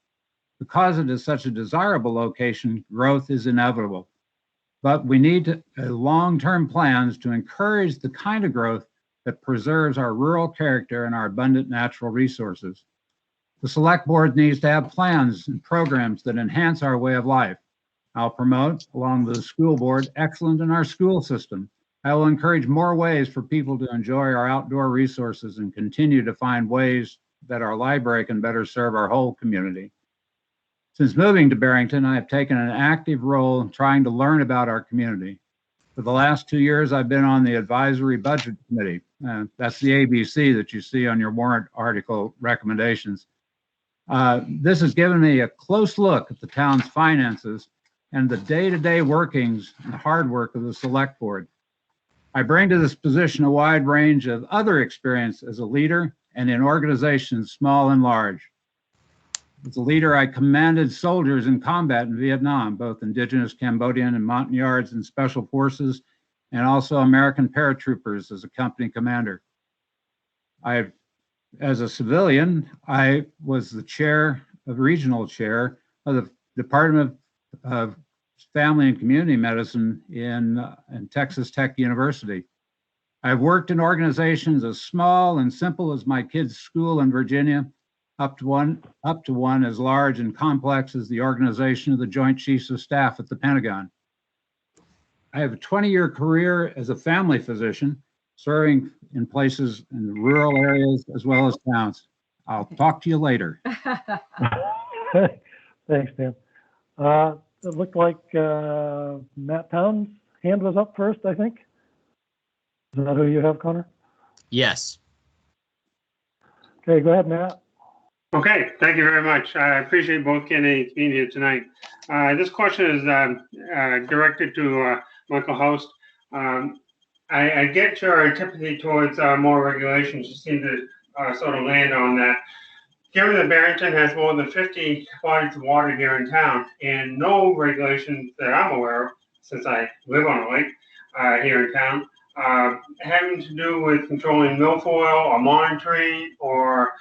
Because it is such a desirable location, growth is inevitable. But we need long-term plans to encourage the kind of growth that preserves our rural character and our abundant natural resources. The select board needs to have plans and programs that enhance our way of life. I'll promote, along with the school board, excellence in our school system. I will encourage more ways for people to enjoy our outdoor resources and continue to find ways that our library can better serve our whole community. Since moving to Barrington, I have taken an active role in trying to learn about our community. For the last 2 years, I've been on the Advisory Budget Committee. That's the ABC that you see on your warrant article recommendations. This has given me a close look at the town's finances and the day-to-day workings and hard work of the Select Board. I bring to this position a wide range of other experience as a leader and in organizations small and large. As a leader, I commanded soldiers in combat in Vietnam, both indigenous Cambodian and Montagnards and Special Forces, and also American paratroopers as a company commander. As a civilian, I was the regional chair of the Department of Family and Community Medicine in Texas Tech University. I've worked in organizations as small and simple as my kids' school in Virginia, up to one as large and complex as the organization of the Joint Chiefs of Staff at the Pentagon. I have a 20-year career as a family physician, serving in places in rural areas as well as towns. I'll talk to you later. Thanks, Dan. It looked like Matt Town's hand was up first, I think. Is that who you have, Connor? Yes. Okay, go ahead, Matt. Okay, thank you very much. I appreciate both candidates being here tonight. This question is directed to Michael Host. I get your antipathy towards more regulations. You seem to sort of land on that. Given that Barrington has more than 50 bodies of water here in town, and no regulations that I'm aware of, since I live on a lake here in town, having to do with controlling milfoil or monitoring or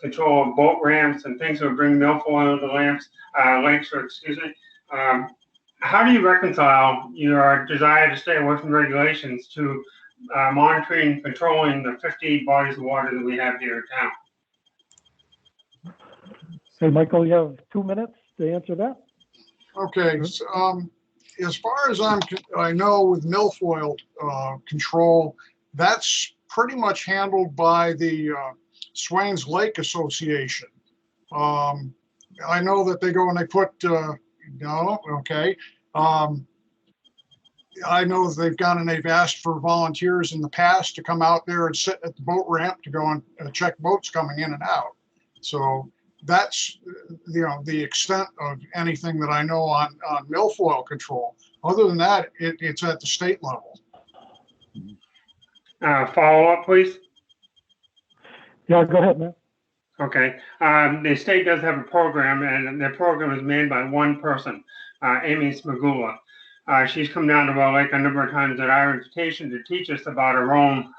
control of boat ramps and things that would bring milfoil to lakes, or excuse me. How do you reconcile your desire to stay away from regulations to monitoring and controlling the 50 bodies of water that we have here in town? Okay, Michael, you have 2 minutes to answer that. Okay, so, as far as I know with milfoil control, that's pretty much handled by the Swains Lake Association. I know that they go and they put, no, okay. I know that they've gone and they've asked for volunteers in the past to come out there and sit at the boat ramp to go and check boats coming in and out. So that's, the extent of anything that I know on milfoil control. Other than that, it's at the state level. Follow up, please. Yeah, go ahead, man. Okay. The state does have a program, and their program is manned by one person, Amy Smagula. She's come down to our lake a number of times at our invitation to teach us about our own,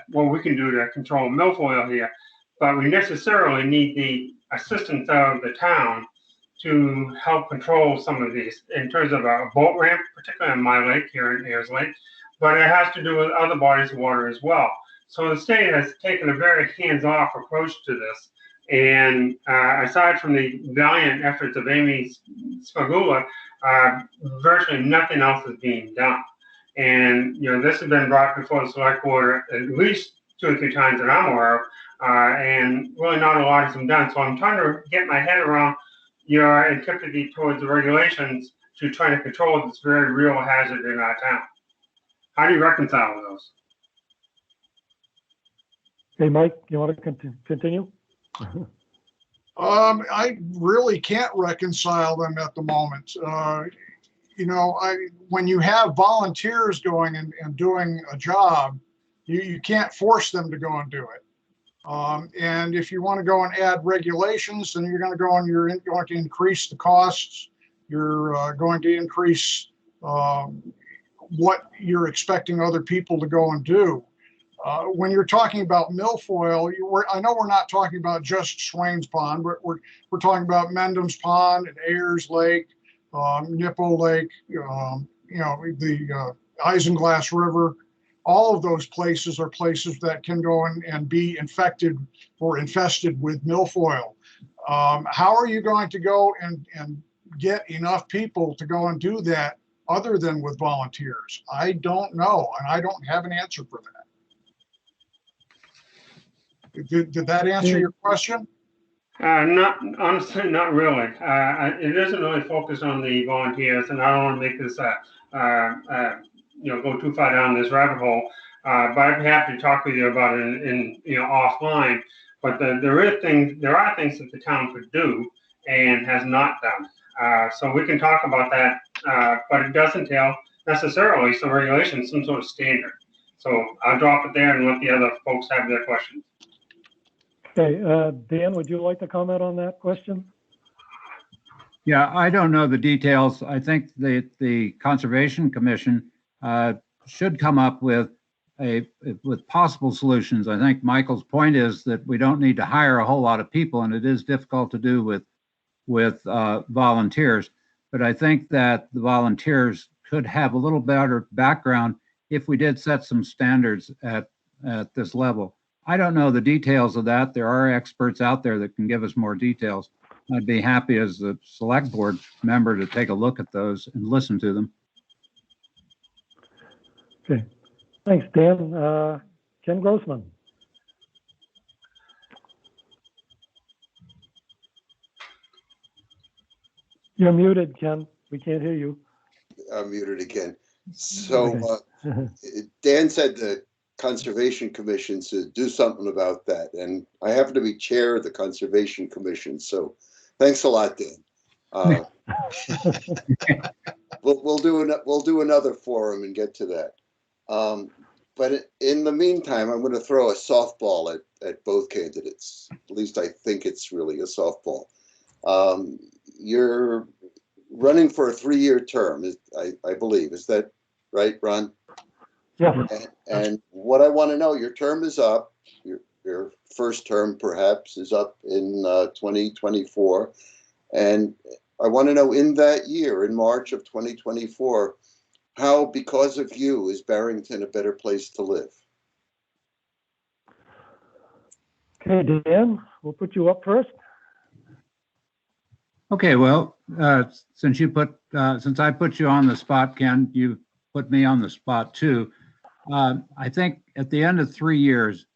what we can do to control milfoil here. But we necessarily need the assistance of the town to help control some of these in terms of a boat ramp, particularly on my lake here in Ayers Lake. But it has to do with other bodies of water as well. So the state has taken a very hands-off approach to this. And aside from the valiant efforts of Amy Smagula, virtually nothing else is being done. And, this has been brought before the select board at least 2 or 3 times that I'm aware of, and really not a lot has been done. So I'm trying to get my head around your antipathy towards the regulations to trying to control this very real hazard in our town. How do you reconcile those? Hey, Mike, you want to continue? I really can't reconcile them at the moment. When you have volunteers going and doing a job, you can't force them to go and do it. And if you want to go and add regulations, then you're going to go and you're going to increase the costs. You're going to increase what you're expecting other people to go and do. When you're talking about milfoil, I know we're not talking about just Swains Pond, but we're talking about Mendham's Pond and Ayers Lake, Nippo Lake, the Isinglass River. All of those places are places that can go and be infected or infested with milfoil. How are you going to go and get enough people to go and do that other than with volunteers? I don't know, and I don't have an answer for that. Did that answer your question? Honestly, not really. It isn't really focused on the volunteers, and I don't want to make this go too far down this rabbit hole. But I'd be happy to talk with you about it in offline. But there are things that the town could do and has not done. So we can talk about that, but it doesn't entail necessarily some regulation, some sort of standard. So I'll drop it there and let the other folks have their questions. Okay, Dan, would you like to comment on that question? Yeah, I don't know the details. I think the Conservation Commission should come up with possible solutions. I think Michael's point is that we don't need to hire a whole lot of people, and it is difficult to do with volunteers. But I think that the volunteers could have a little better background if we did set some standards at this level. I don't know the details of that. There are experts out there that can give us more details. I'd be happy as the select board member to take a look at those and listen to them. Okay, thanks, Dan. Ken Grossman. You're muted, Ken. We can't hear you. I'm muted again. So Dan said the Conservation Commission to do something about that, and I happen to be chair of the Conservation Commission, so thanks a lot, Dan. We'll do another forum and get to that. But in the meantime, I'm going to throw a softball at both candidates. At least I think it's really a softball. You're running for a 3-year term, I believe. Is that right, Ron? Yeah. And what I want to know, your term is up. Your first term perhaps is up in 2024. And I want to know, in that year, in March of 2024, how, because of you, is Barrington a better place to live? Okay, Dan, we'll put you up first. Okay, well, since I put you on the spot, Ken, you put me on the spot too. I think at the end of 3 years,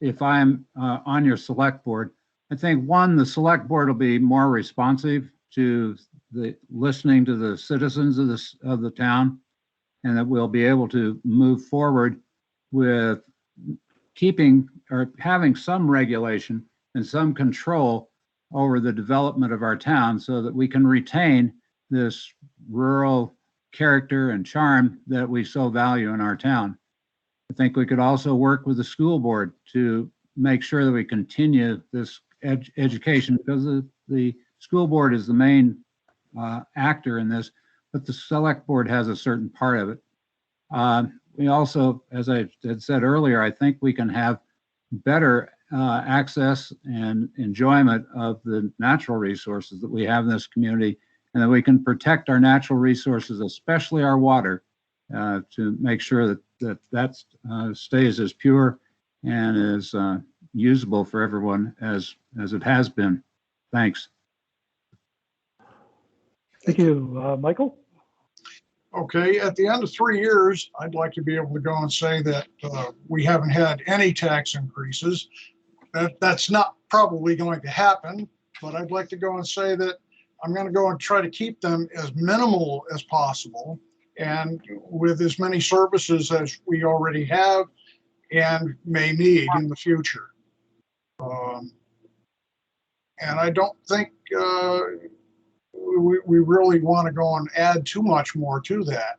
if I'm on your select board, I think the select board will be more responsive to listening to the citizens of the town, and that we'll be able to move forward with keeping or having some regulation and some control over the development of our town, so that we can retain this rural character and charm that we so value in our town. I think we could also work with the school board to make sure that we continue this education, because the school board is the main actor in this, but the select board has a certain part of it. We also, as I had said earlier, I think we can have better access and enjoyment of the natural resources that we have in this community, and that we can protect our natural resources, especially our water, to make sure that stays as pure and as usable for everyone as it has been. Thanks. Thank you. Michael? Okay, at the end of 3 years, I'd like to be able to go and say that we haven't had any tax increases. That's not probably going to happen, but I'd like to go and say that I'm going to go and try to keep them as minimal as possible, and with as many services as we already have and may need in the future. And I don't think we really want to go and add too much more to that.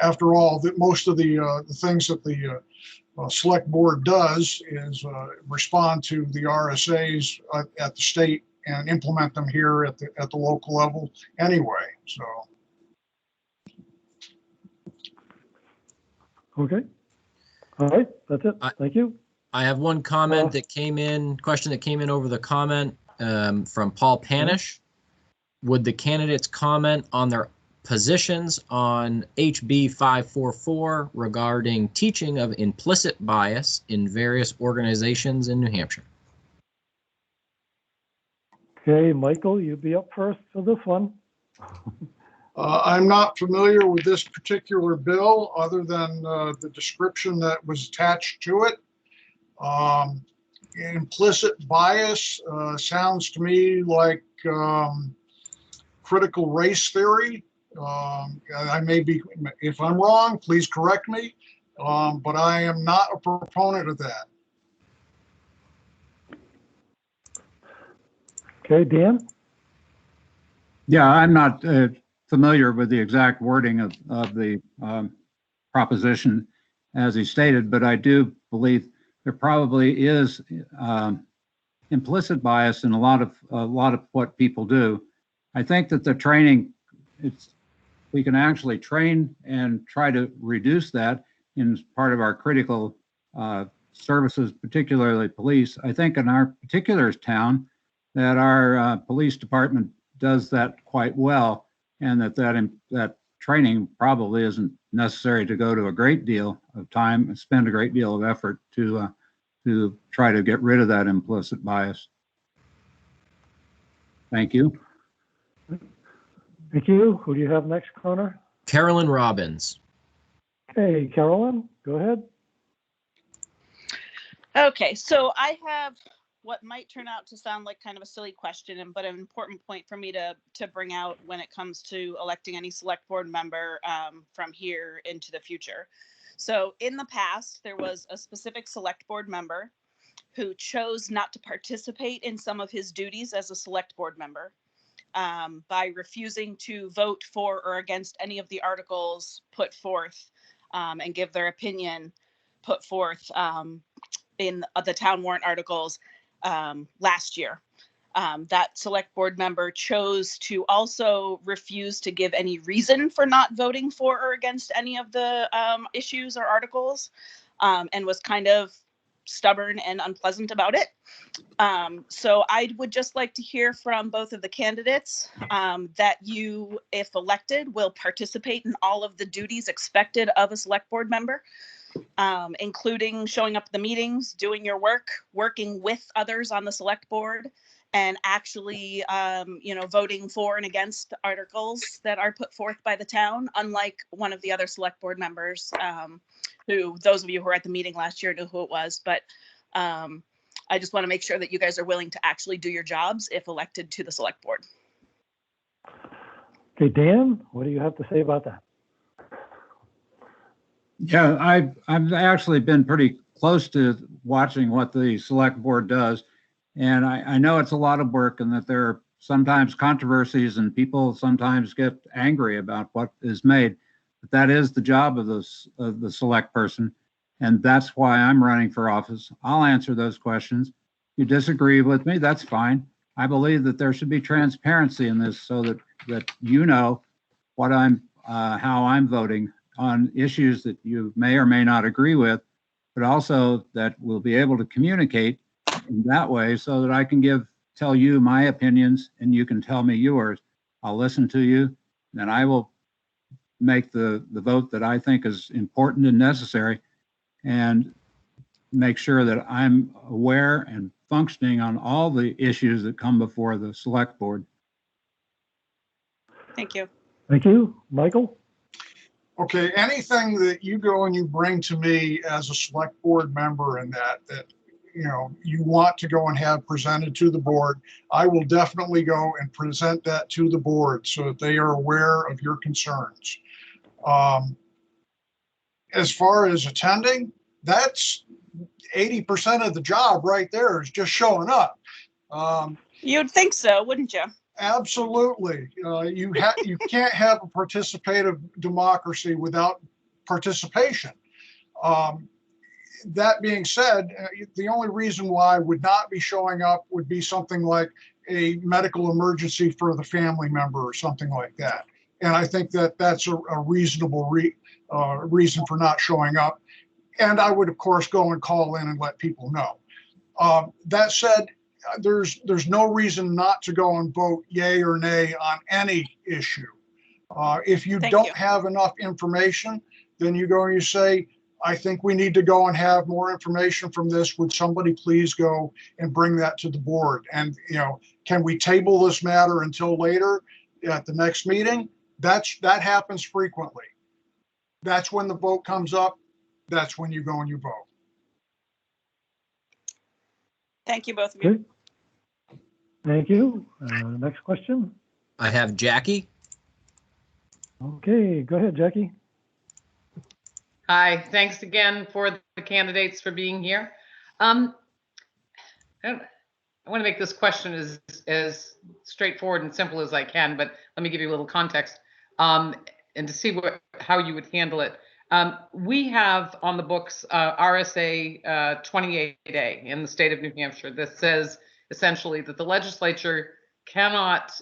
After all, most of the things that the select board does is respond to the RSAs at the state and implement them here at the local level anyway. So. Okay. All right. That's it. Thank you. I have one comment question that came in over the comment from Paul Panish. Would the candidates comment on their positions on HB 544 regarding teaching of implicit bias in various organizations in New Hampshire? Okay, Michael, you'd be up first for this one. I'm not familiar with this particular bill other than the description that was attached to it. Implicit bias sounds to me like critical race theory. I may be, if I'm wrong, please correct me, but I am not a proponent of that. Okay, Dan? Yeah, I'm not familiar with the exact wording of the proposition as he stated, but I do believe there probably is implicit bias in a lot of what people do. I think that the training, we can actually train and try to reduce that in part of our critical services, particularly police. I think in our particular town that our police department does that quite well, and that training probably isn't necessary to go to a great deal of time and spend a great deal of effort to try to get rid of that implicit bias. Thank you. Thank you. Who do you have next, Connor? Carolyn Robbins. Okay, Carolyn, go ahead. Okay, so I have what might turn out to sound like kind of a silly question, but an important point for me to bring out when it comes to electing any select board member from here into the future. So in the past, there was a specific select board member who chose not to participate in some of his duties as a select board member by refusing to vote for or against any of the articles put forth and give their opinion put forth in the town warrant articles last year. That select board member chose to also refuse to give any reason for not voting for or against any of the issues or articles, and was kind of stubborn and unpleasant about it. So I would just like to hear from both of the candidates that you, if elected, will participate in all of the duties expected of a select board member, including showing up at the meetings, doing your work, working with others on the select board, and actually, voting for and against articles that are put forth by the town, unlike one of the other select board members, who those of you who were at the meeting last year knew who it was. But I just want to make sure that you guys are willing to actually do your jobs if elected to the select board. Okay, Dan, what do you have to say about that? Yeah, I've actually been pretty close to watching what the select board does. And I know it's a lot of work and that there are sometimes controversies and people sometimes get angry about what is made. But that is the job of the select person. And that's why I'm running for office. I'll answer those questions. If you disagree with me, that's fine. I believe that there should be transparency in this so that you know what how I'm voting on issues that you may or may not agree with, but also that we'll be able to communicate in that way so that I can tell you my opinions and you can tell me yours. I'll listen to you, and I will make the vote that I think is important and necessary, and make sure that I'm aware and functioning on all the issues that come before the select board. Thank you. Thank you. Michael? Okay, anything that you go and you bring to me as a select board member and that you want to go and have presented to the board, I will definitely go and present that to the board so that they are aware of your concerns. As far as attending, that's 80% of the job right there, is just showing up. You'd think so, wouldn't you? Absolutely. You can't have a participative democracy without participation. That being said, the only reason why I would not be showing up would be something like a medical emergency for the family member or something like that. And I think that that's a reasonable reason for not showing up. And I would, of course, go and call in and let people know. That said, there's no reason not to go and vote yay or nay on any issue. If you don't have enough information, then you go and you say, I think we need to go and have more information from this. Would somebody please go and bring that to the board? And, can we table this matter until later at the next meeting? That happens frequently. That's when the vote comes up. That's when you go and you vote. Thank you, both of you. Okay. Thank you. Next question. I have Jackie. Okay, go ahead, Jackie. Hi, thanks again for the candidates for being here. I want to make this question as straightforward and simple as I can, but let me give you a little context and to see how you would handle it. We have on the books RSA 28A in the state of New Hampshire that says essentially that the legislature cannot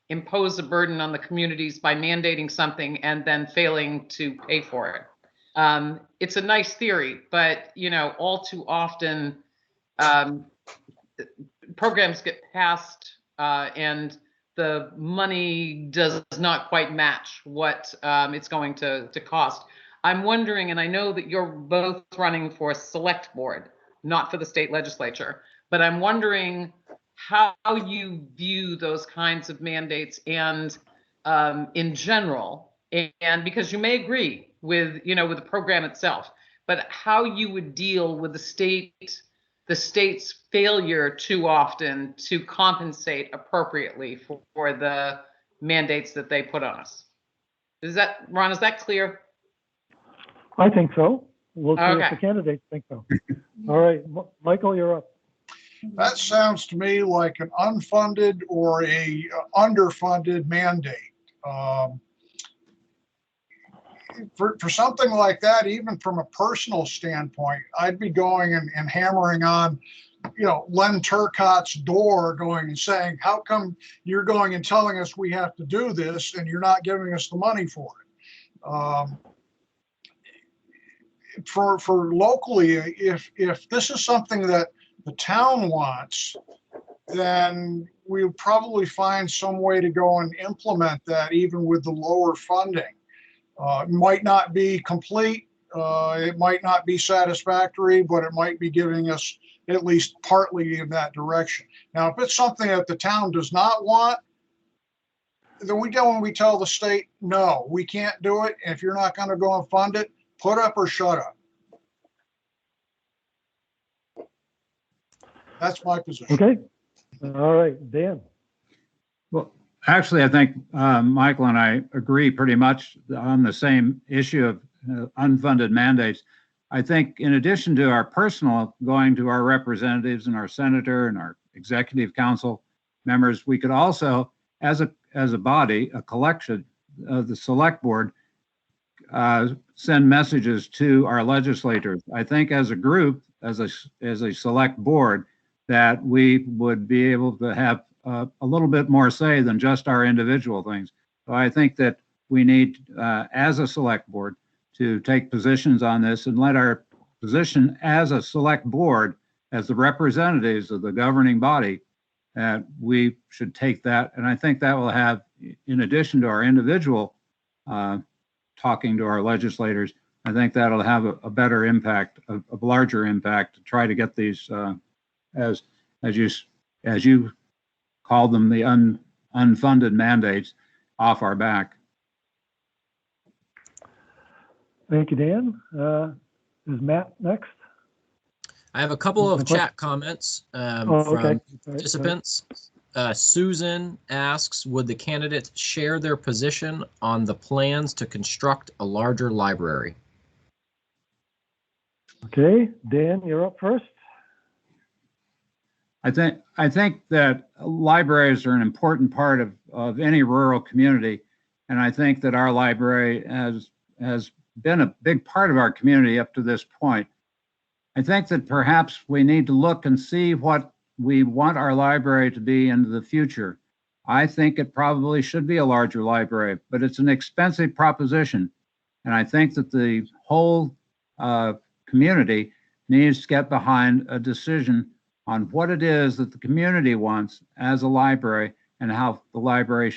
impose a burden on the communities by mandating something and then failing to pay for it. It's a nice theory, but all too often programs get passed and the money does not quite match what it's going to cost. I'm wondering, and I know that you're both running for select board, not for the state legislature, but I'm wondering how you view those kinds of mandates and in general, and because you may agree with with the program itself, but how you would deal with the state's failure too often to compensate appropriately for the mandates that they put on us. Ron, is that clear? I think so. We'll see Okay. if the candidates think so. All right, Michael, you're up. That sounds to me like an unfunded or a underfunded mandate. For something like that, even from a personal standpoint, I'd be going and hammering on, Len Turcotte's door, going and saying, how come you're going and telling us we have to do this and you're not giving us the money for it? For locally, if this is something that the town wants, then we'll probably find some way to go and implement that even with the lower funding. It might not be complete, it might not be satisfactory, but it might be giving us at least partly in that direction. Now, if it's something that the town does not want, then we go and we tell the state, no, we can't do it. And if you're not going to go and fund it, put up or shut up. That's my position. Okay. All right, Dan. Well, actually, I think Michael and I agree pretty much on the same issue of unfunded mandates. I think in addition to our personal going to our representatives and our senator and our executive council members, we could also, as a body, a collection of the select board, send messages to our legislators. I think as a group, as a select board, that we would be able to have a little bit more say than just our individual things. So I think that we need, as a select board, to take positions on this and let our position as a select board, as the representatives of the governing body, that we should take that. And I think that will have, in addition to our individual talking to our legislators, I think that'll have a better impact, a larger impact to try to get these, as you called them, the unfunded mandates off our back. Thank you, Dan. Is Matt next? I have a couple of chat comments from participants. Susan asks, would the candidates share their position on the plans to construct a larger library? Okay, Dan, you're up first. I think that libraries are an important part of any rural community, and I think that our library has been a big part of our community up to this point. I think that perhaps we need to look and see what we want our library to be into the future. I think it probably should be a larger library, but it's an expensive proposition, and I think that the whole community needs to get behind a decision on what it is that the community wants as a library, and how the library,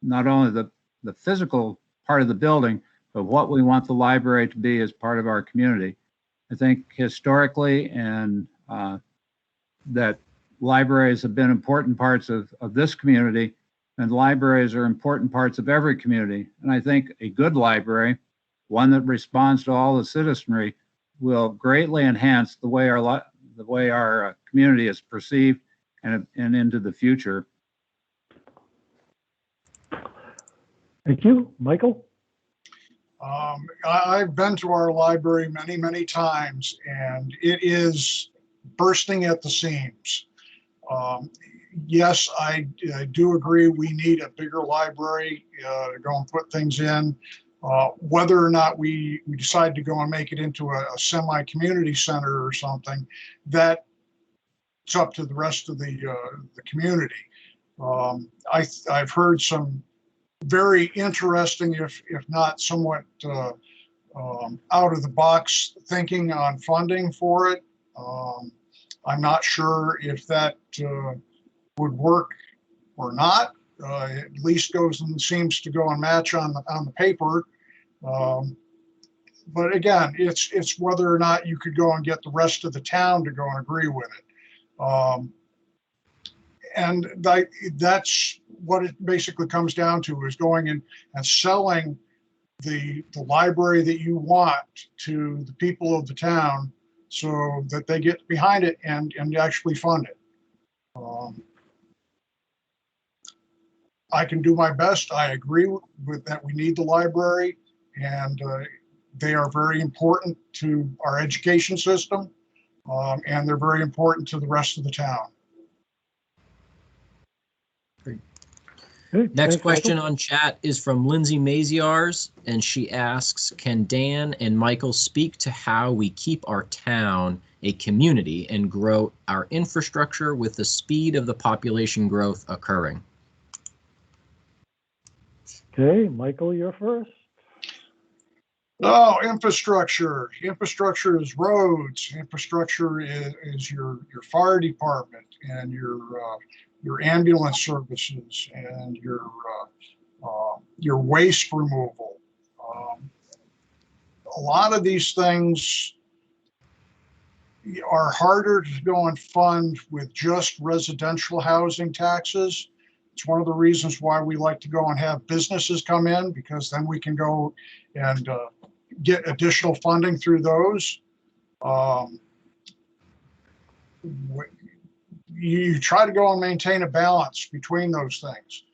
not only the physical part of the building, but what we want the library to be as part of our community. I think historically and that libraries have been important parts of this community, and libraries are important parts of every community. And I think a good library, one that responds to all the citizenry, will greatly enhance the way our community is perceived and into the future. Thank you. Michael? I've been to our library many, many times, and it is bursting at the seams. Yes, I do agree we need a bigger library to go and put things in. Whether or not we decide to go and make it into a semi-community center or something, that's up to the rest of the community. I've heard some very interesting, if not somewhat out of the box thinking on funding for it. I'm not sure if that would work or not. At least goes and seems to go and match on the paper. But again, it's whether or not you could go and get the rest of the town to go and agree with it. And that's what it basically comes down to, is going in and selling the library that you want to the people of the town so that they get behind it and actually fund it. I can do my best. I agree with that. We need the library, and they are very important to our education system, and they're very important to the rest of the town. Next question on chat is from Lindsay Maziars, and she asks, can Dan and Michael speak to how we keep our town a community and grow our infrastructure with the speed of the population growth occurring? Okay, Michael, you're first. Oh, infrastructure. Infrastructure is roads. Infrastructure is your fire department and your ambulance services and your waste removal. A lot of these things are harder to go and fund with just residential housing taxes. It's one of the reasons why we like to go and have businesses come in, because then we can go and get additional funding through those. You try to go and maintain a balance between those things.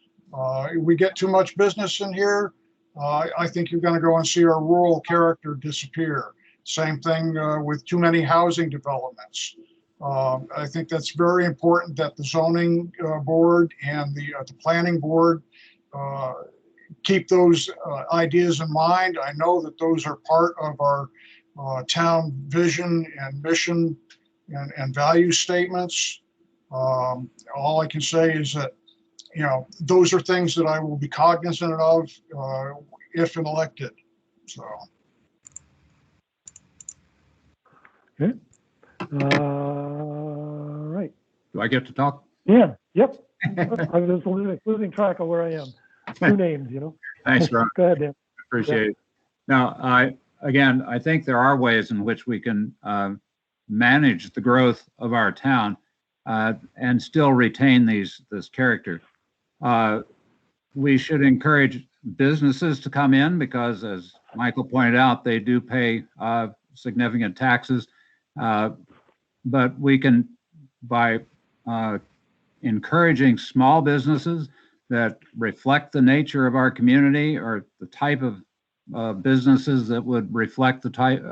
We get too much business in here, I think you're going to go and see our rural character disappear. Same thing with too many housing developments. I think that's very important that the zoning board and the planning board keep those ideas in mind. I know that those are part of our town vision and mission and value statements. All I can say is that, those are things that I will be cognizant of if and elected. So. Okay. Right. Do I get to talk? Yeah. Yep. I'm just losing track of where I am. Two names, Thanks, Ron. Go ahead, Dan. Appreciate it. Now, I think there are ways in which we can manage the growth of our town and still retain this character. We should encourage businesses to come in because, as Michael pointed out, they do pay significant taxes. But we can, by encouraging small businesses that reflect the nature of our community or the type of businesses that would reflect the type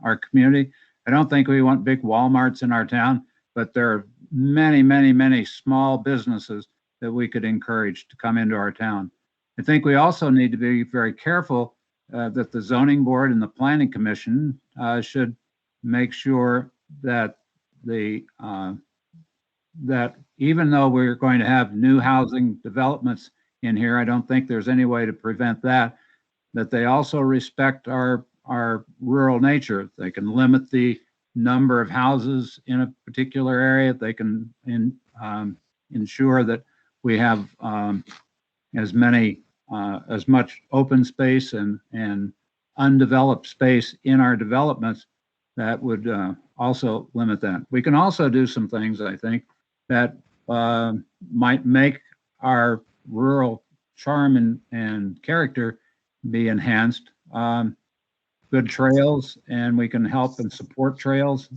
our community. I don't think we want big Walmarts in our town, but there are many, many, many small businesses that we could encourage to come into our town. I think we also need to be very careful that the zoning board and the planning commission should make sure that that even though we're going to have new housing developments in here, I don't think there's any way to prevent that they also respect our rural nature. They can limit the number of houses in a particular area. They can ensure that we have as much open space and undeveloped space in our developments that would also limit that. We can also do some things, I think, that might make our rural charm and character be enhanced. Good trails, and we can help and support trails.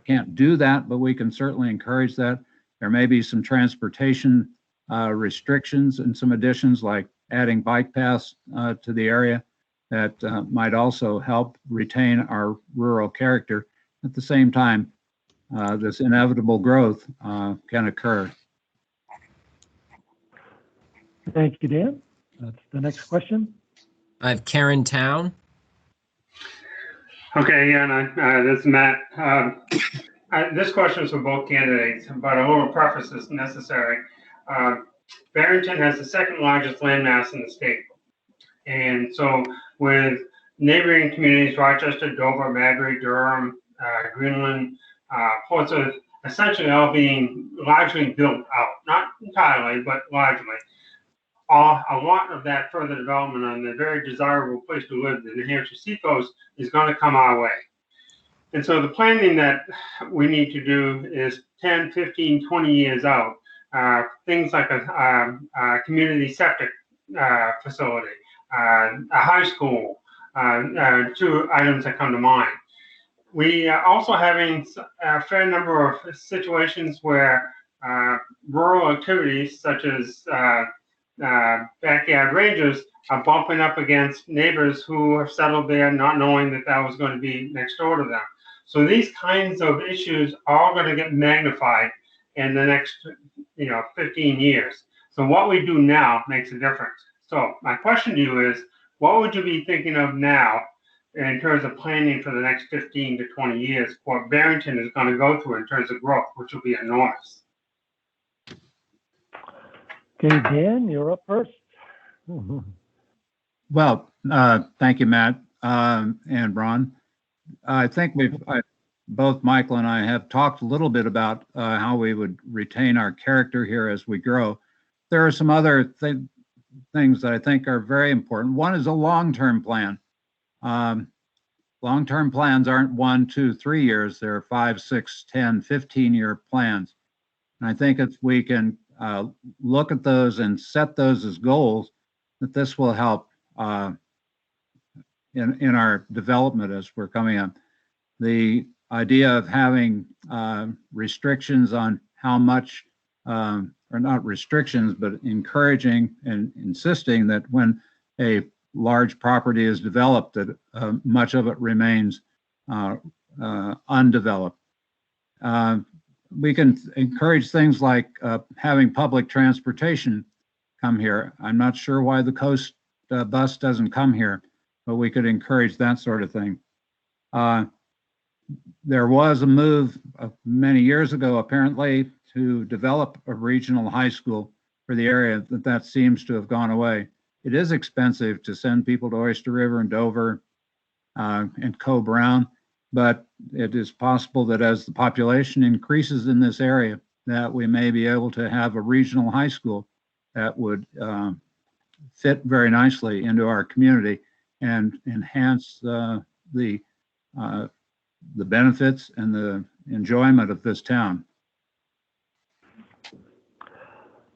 Can't do that, but we can certainly encourage that. There may be some transportation restrictions and some additions like adding bike paths to the area that might also help retain our rural character. At the same time, this inevitable growth can occur. Thank you, Dan. That's the next question. I have Karen Town. Okay, yeah, this is Matt. This question is for both candidates, but a little preface is necessary. Barrington has the second largest landmass in the state. And so with neighboring communities, Rochester, Dover, Madrid, Durham, Greenland, Portsmouth, essentially all being largely built out, not entirely, but largely. A lot of that further development on the very desirable place to live, the New Hampshire seacoast, is going to come our way. And so the planning that we need to do is 10, 15, 20 years out. Things like a community septic facility, a high school, two items that come to mind. We are also having a fair number of situations where rural activities such as backyard ranges are bumping up against neighbors who have settled there not knowing that that was going to be next door to them. So these kinds of issues are all going to get magnified in the next 15 years. So what we do now makes a difference. So my question to you is, what would you be thinking of now in terms of planning for the next 15 to 20 years, what Barrington is going to go through in terms of growth, which will be enormous? Okay, Dan, you're up first. Well, thank you, Matt and Ron. I think both Michael and I have talked a little bit about how we would retain our character here as we grow. There are some other things that I think are very important. One is a long-term plan. Long-term plans aren't 1, 2, 3 years. They're 5, 6, 10, 15-year plans. And I think if we can look at those and set those as goals, that this will help in our development as we're coming up. The idea of having restrictions on how much, or not restrictions, but encouraging and insisting that when a large property is developed, that much of it remains undeveloped. We can encourage things like having public transportation come here. I'm not sure why the coast bus doesn't come here, but we could encourage that sort of thing. There was a move many years ago, apparently, to develop a regional high school for the area. That seems to have gone away. It is expensive to send people to Oyster River and Dover and Co-Brown, but it is possible that as the population increases in this area, that we may be able to have a regional high school that would fit very nicely into our community and enhance the benefits and the enjoyment of this town.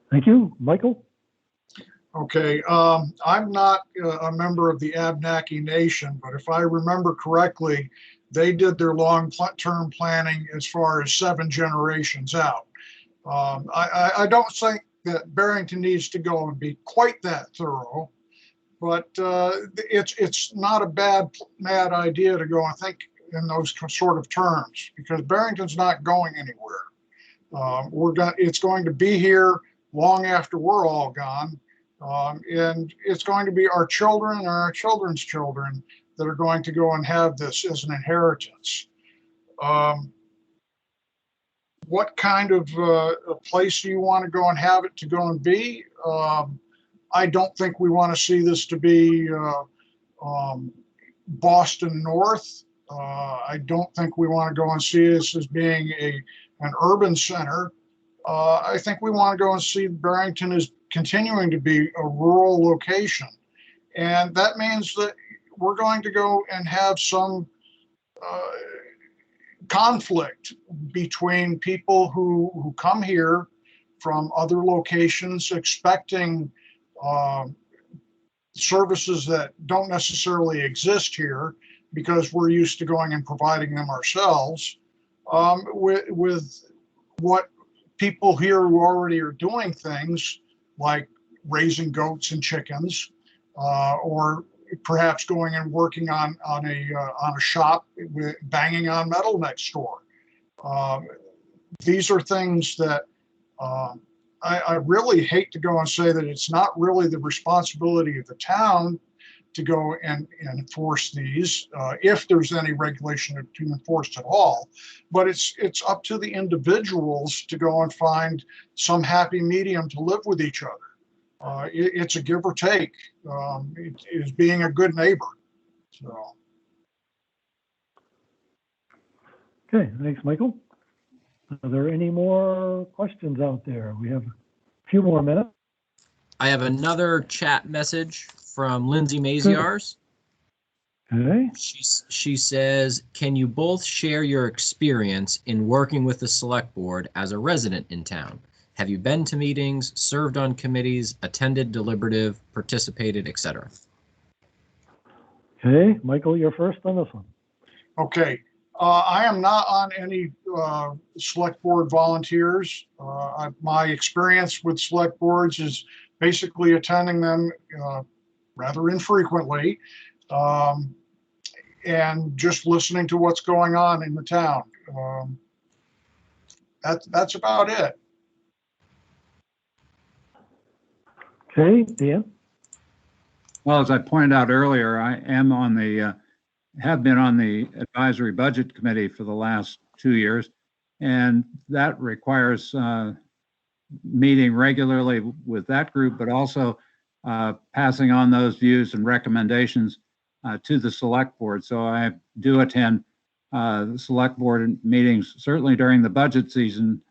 Thank you, Michael. Okay, I'm not a member of the Abnaki Nation, but if I remember correctly, they did their long-term planning as far as 7 generations out. I don't think that Barrington needs to go and be quite that thorough, but it's not a bad idea to go and think in those sort of terms, because Barrington's not going anywhere. It's going to be here long after we're all gone. And it's going to be our children and our children's children that are going to go and have this as an inheritance. What kind of a place do you want to go and have it to go and be? I don't think we want to see this to be Boston North. I don't think we want to go and see this as being an urban center. I think we want to go and see Barrington as continuing to be a rural location. And that means that we're going to go and have some conflict between people who come here from other locations expecting services that don't necessarily exist here because we're used to going and providing them ourselves, with what people here who already are doing things like raising goats and chickens, or perhaps going and working on a shop, banging on metal next door. These are things that I really hate to go and say that it's not really the responsibility of the town to go and enforce these, if there's any regulation to enforce at all. But it's up to the individuals to go and find some happy medium to live with each other. It's a give or take. It is being a good neighbor. So. Okay, thanks, Michael. Are there any more questions out there? We have a few more minutes. I have another chat message from Lindsay Maziars. Okay. She says, can you both share your experience in working with the select board as a resident in town? Have you been to meetings, served on committees, attended deliberative, participated, etc.? Okay, Michael, you're first on this one. Okay. I am not on any select board volunteers. My experience with select boards is basically attending them rather infrequently, and just listening to what's going on in the town. That's about it. Okay, Dan? Well, as I pointed out earlier, I am on the have been on the advisory budget committee for the last 2 years, and that requires meeting regularly with that group, but also passing on those views and recommendations to the select board. So I do attend the select board meetings, certainly during the budget season,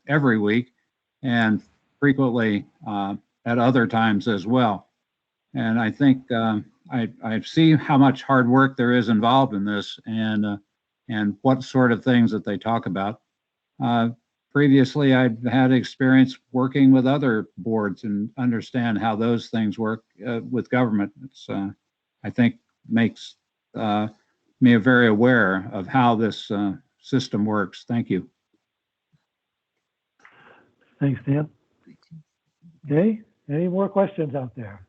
every week, and frequently at other times as well. And I think I see how much hard work there is involved in this, and what sort of things that they talk about. Previously, I'd had experience working with other boards and understand how those things work with government. It's I think makes me very aware of how this system works. Thank you. Thanks, Dan. Okay, any more questions out there?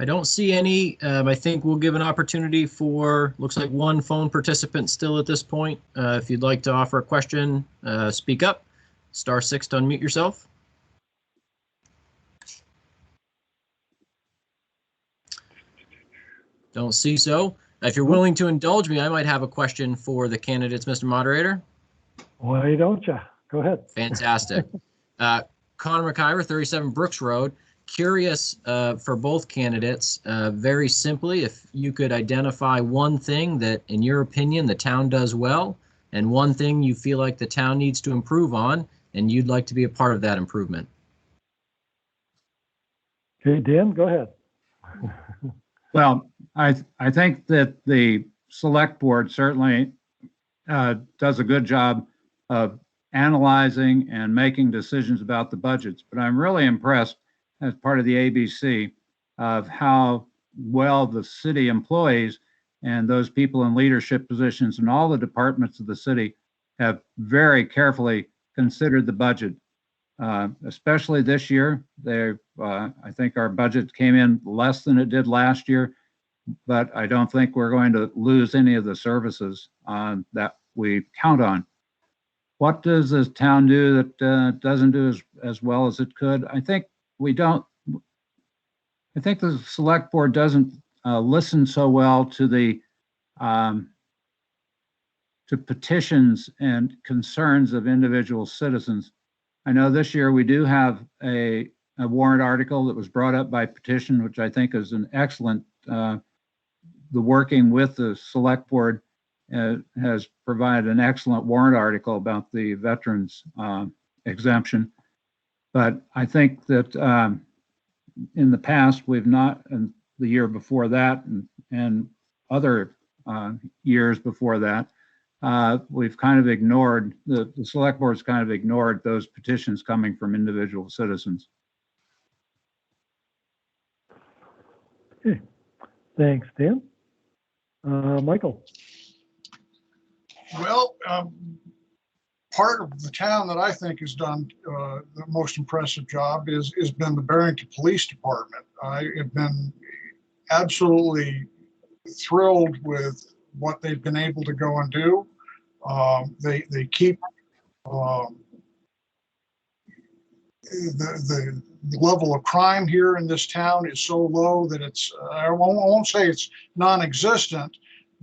I don't see any. I think we'll give an opportunity for, looks like one phone participant still at this point. If you'd like to offer a question, speak up. *6 to unmute yourself. Don't see so. If you're willing to indulge me, I might have a question for the candidates, Mr. Moderator. Why don't you? Go ahead. Fantastic. Connor McIver, 37 Brooks Road. Curious for both candidates, very simply, if you could identify one thing that, in your opinion, the town does well, and one thing you feel like the town needs to improve on, and you'd like to be a part of that improvement. Okay, Dan, go ahead. Well, I think that the select board certainly does a good job of analyzing and making decisions about the budgets, but I'm really impressed as part of the ABC of how well the city employees and those people in leadership positions in all the departments of the city have very carefully considered the budget. Especially this year, I think our budget came in less than it did last year, but I don't think we're going to lose any of the services that we count on. What does this town do that doesn't do as well as it could? I think the select board doesn't listen so well to the to petitions and concerns of individual citizens. I know this year we do have a warrant article that was brought up by petition, which I think is an excellent, the working with the select board has provided an excellent warrant article about the veterans exemption. But I think that in the past, we've not, and the year before that, and other years before that, we've kind of ignored, the select board's kind of ignored those petitions coming from individual citizens. Okay. Thanks, Dan. Michael. Well, part of the town that I think has done the most impressive job has been the Barrington Police Department. I have been absolutely thrilled with what they've been able to go and do. They keep the level of crime here in this town is so low that it's I won't say it's non-existent,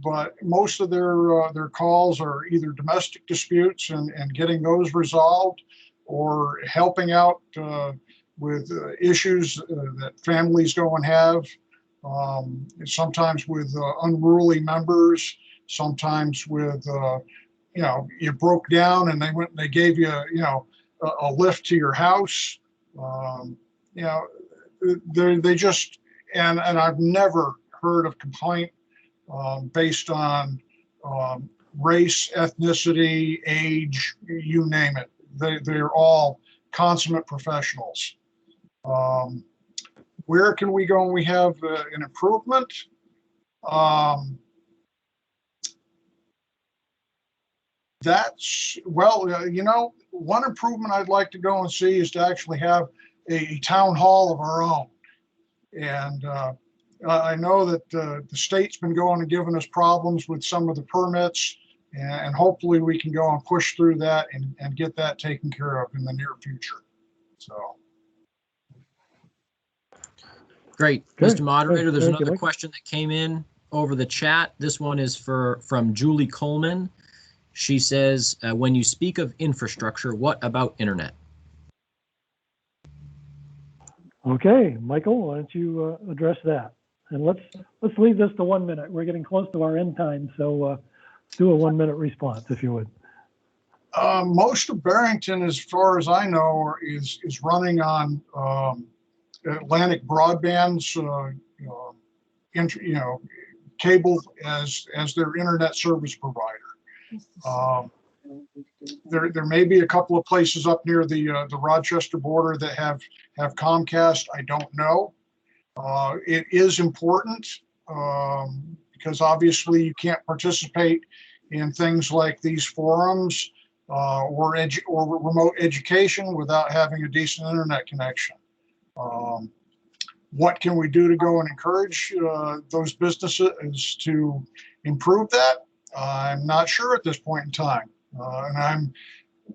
but most of their calls are either domestic disputes and getting those resolved, or helping out with issues that families go and have. Sometimes with unruly members, sometimes with you broke down and they went and they gave you a lift to your house. They just and I've never heard of complaint based on race, ethnicity, age, you name it. They're all consummate professionals. Where can we go when we have an improvement? That's, well, one improvement I'd like to go and see is to actually have a town hall of our own. And I know that the state's been going and giving us problems with some of the permits, and hopefully we can go and push through that and get that taken care of in the near future. So. Great. Good. Mr. Moderator, there's Thank you, another Mike. question that came in over the chat. This one is from Julie Coleman. She says, when you speak of infrastructure, what about internet? Okay, Michael, why don't you address that? And let's leave this to 1 minute. We're getting close to our end time, so do a 1 minute response if you would. Most of Barrington, as far as I know, is running on Atlantic Broadband's cable as their internet service provider. There may be a couple of places up near the Rochester border that have Comcast. I don't know. It is important because obviously you can't participate in things like these forums or remote education without having a decent internet connection. What can we do to go and encourage those businesses to improve that? I'm not sure at this point in time, and I'm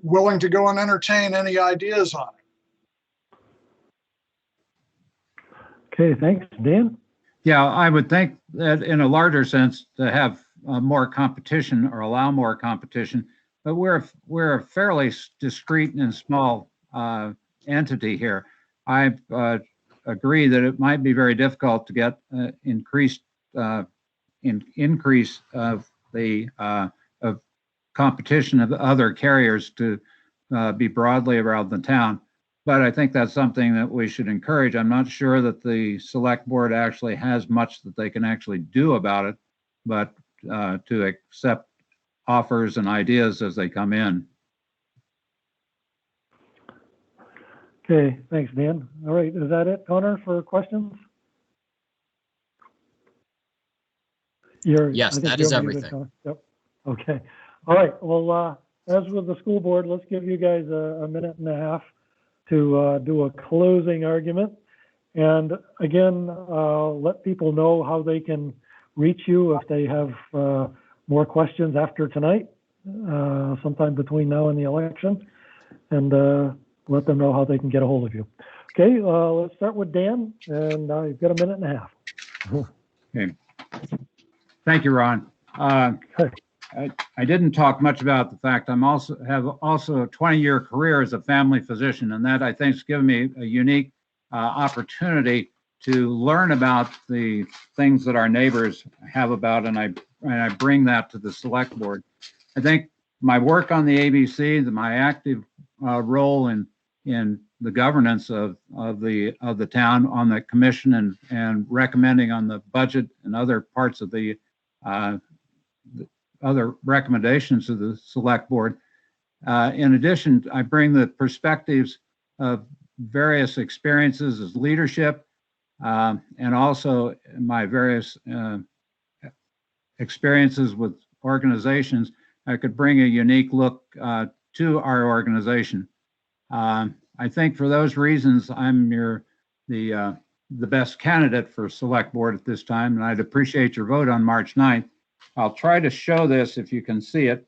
willing to go and entertain any ideas on it. Okay, thanks. Dan? Yeah, I would think that in a larger sense to have more competition or allow more competition, but we're a fairly discrete and small entity here. I agree that it might be very difficult to get increase of the of competition of other carriers to be broadly around the town. But I think that's something that we should encourage. I'm not sure that the select board actually has much that they can actually do about it, but to accept offers and ideas as they come in. Okay, thanks, Dan. All right, is that it, Connor, for questions? Yes, that is everything. Yep. Okay. All right. Well, as with the school board, let's give you guys a minute and a half to do a closing argument. And again, let people know how they can reach you if they have more questions after tonight, sometime between now and the election, and let them know how they can get a hold of you. Okay, let's start with Dan, and you've got a minute and a half. Okay. Thank you, Ron. I didn't talk much about the fact have a 20-year career as a family physician, and that I think has given me a unique opportunity to learn about the things that our neighbors have about, and I bring that to the select board. I think my work on the ABC, my active role in the governance of the town on the commission and recommending on the budget and other parts of the other recommendations of the select board. In addition, I bring the perspectives of various experiences as leadership and also my various experiences with organizations. I could bring a unique look to our organization. I think for those reasons, I'm the best candidate for select board at this time, and I'd appreciate your vote on March 9th. I'll try to show this if you can see it.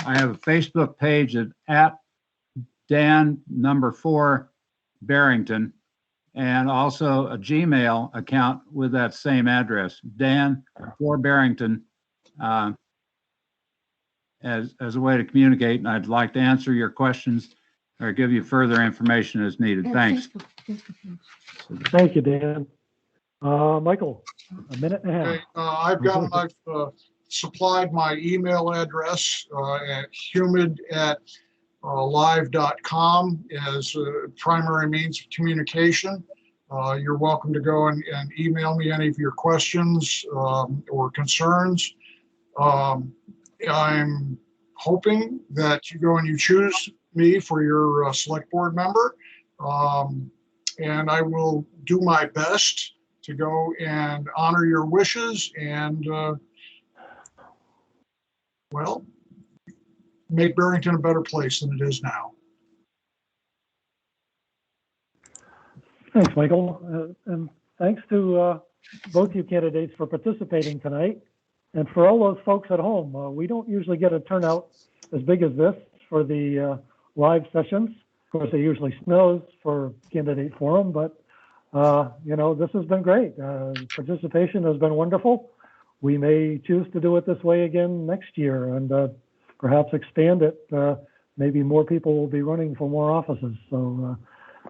I have a Facebook page at Dan4 Barrington, and also a Gmail account with that same address, Dan4 Barrington, as a way to communicate. And I'd like to answer your questions or give you further information as needed. Thanks. Thank you, Dan. Michael, a minute and a half. Okay, I've supplied my email address at humid@live.com as a primary means of communication. You're welcome to go and email me any of your questions or concerns. I'm hoping that you go and you choose me for your select board member. And I will do my best to go and honor your wishes and, well, make Barrington a better place than it is now. Thanks, Michael. And thanks to both you candidates for participating tonight. And for all those folks at home, we don't usually get a turnout as big as this for the live sessions. Of course, it usually snows for Candidate Forum, but you know, this has been great. Participation has been wonderful. We may choose to do it this way again next year and perhaps expand it. Maybe more people will be running for more offices, so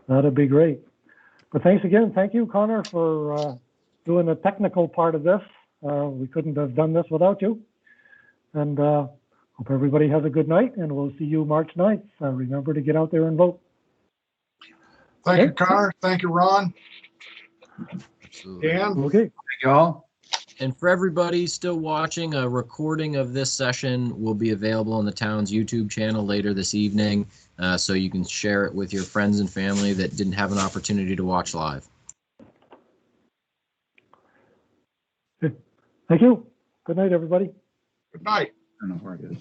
that'd be great. But thanks again. Thank you, Connor, for doing the technical part of this. We couldn't have done this without you. And hope everybody has a good night, and we'll see you March 9th. Remember to get out there and vote. Thank you, Connor. Thank you, Ron. Dan? Okay. Thank you all. And for everybody still watching, a recording of this session will be available on the town's YouTube channel later this evening, so you can share it with your friends and family that didn't have an opportunity to watch live. Thank you. Good night, everybody. Good night. I don't know where it is.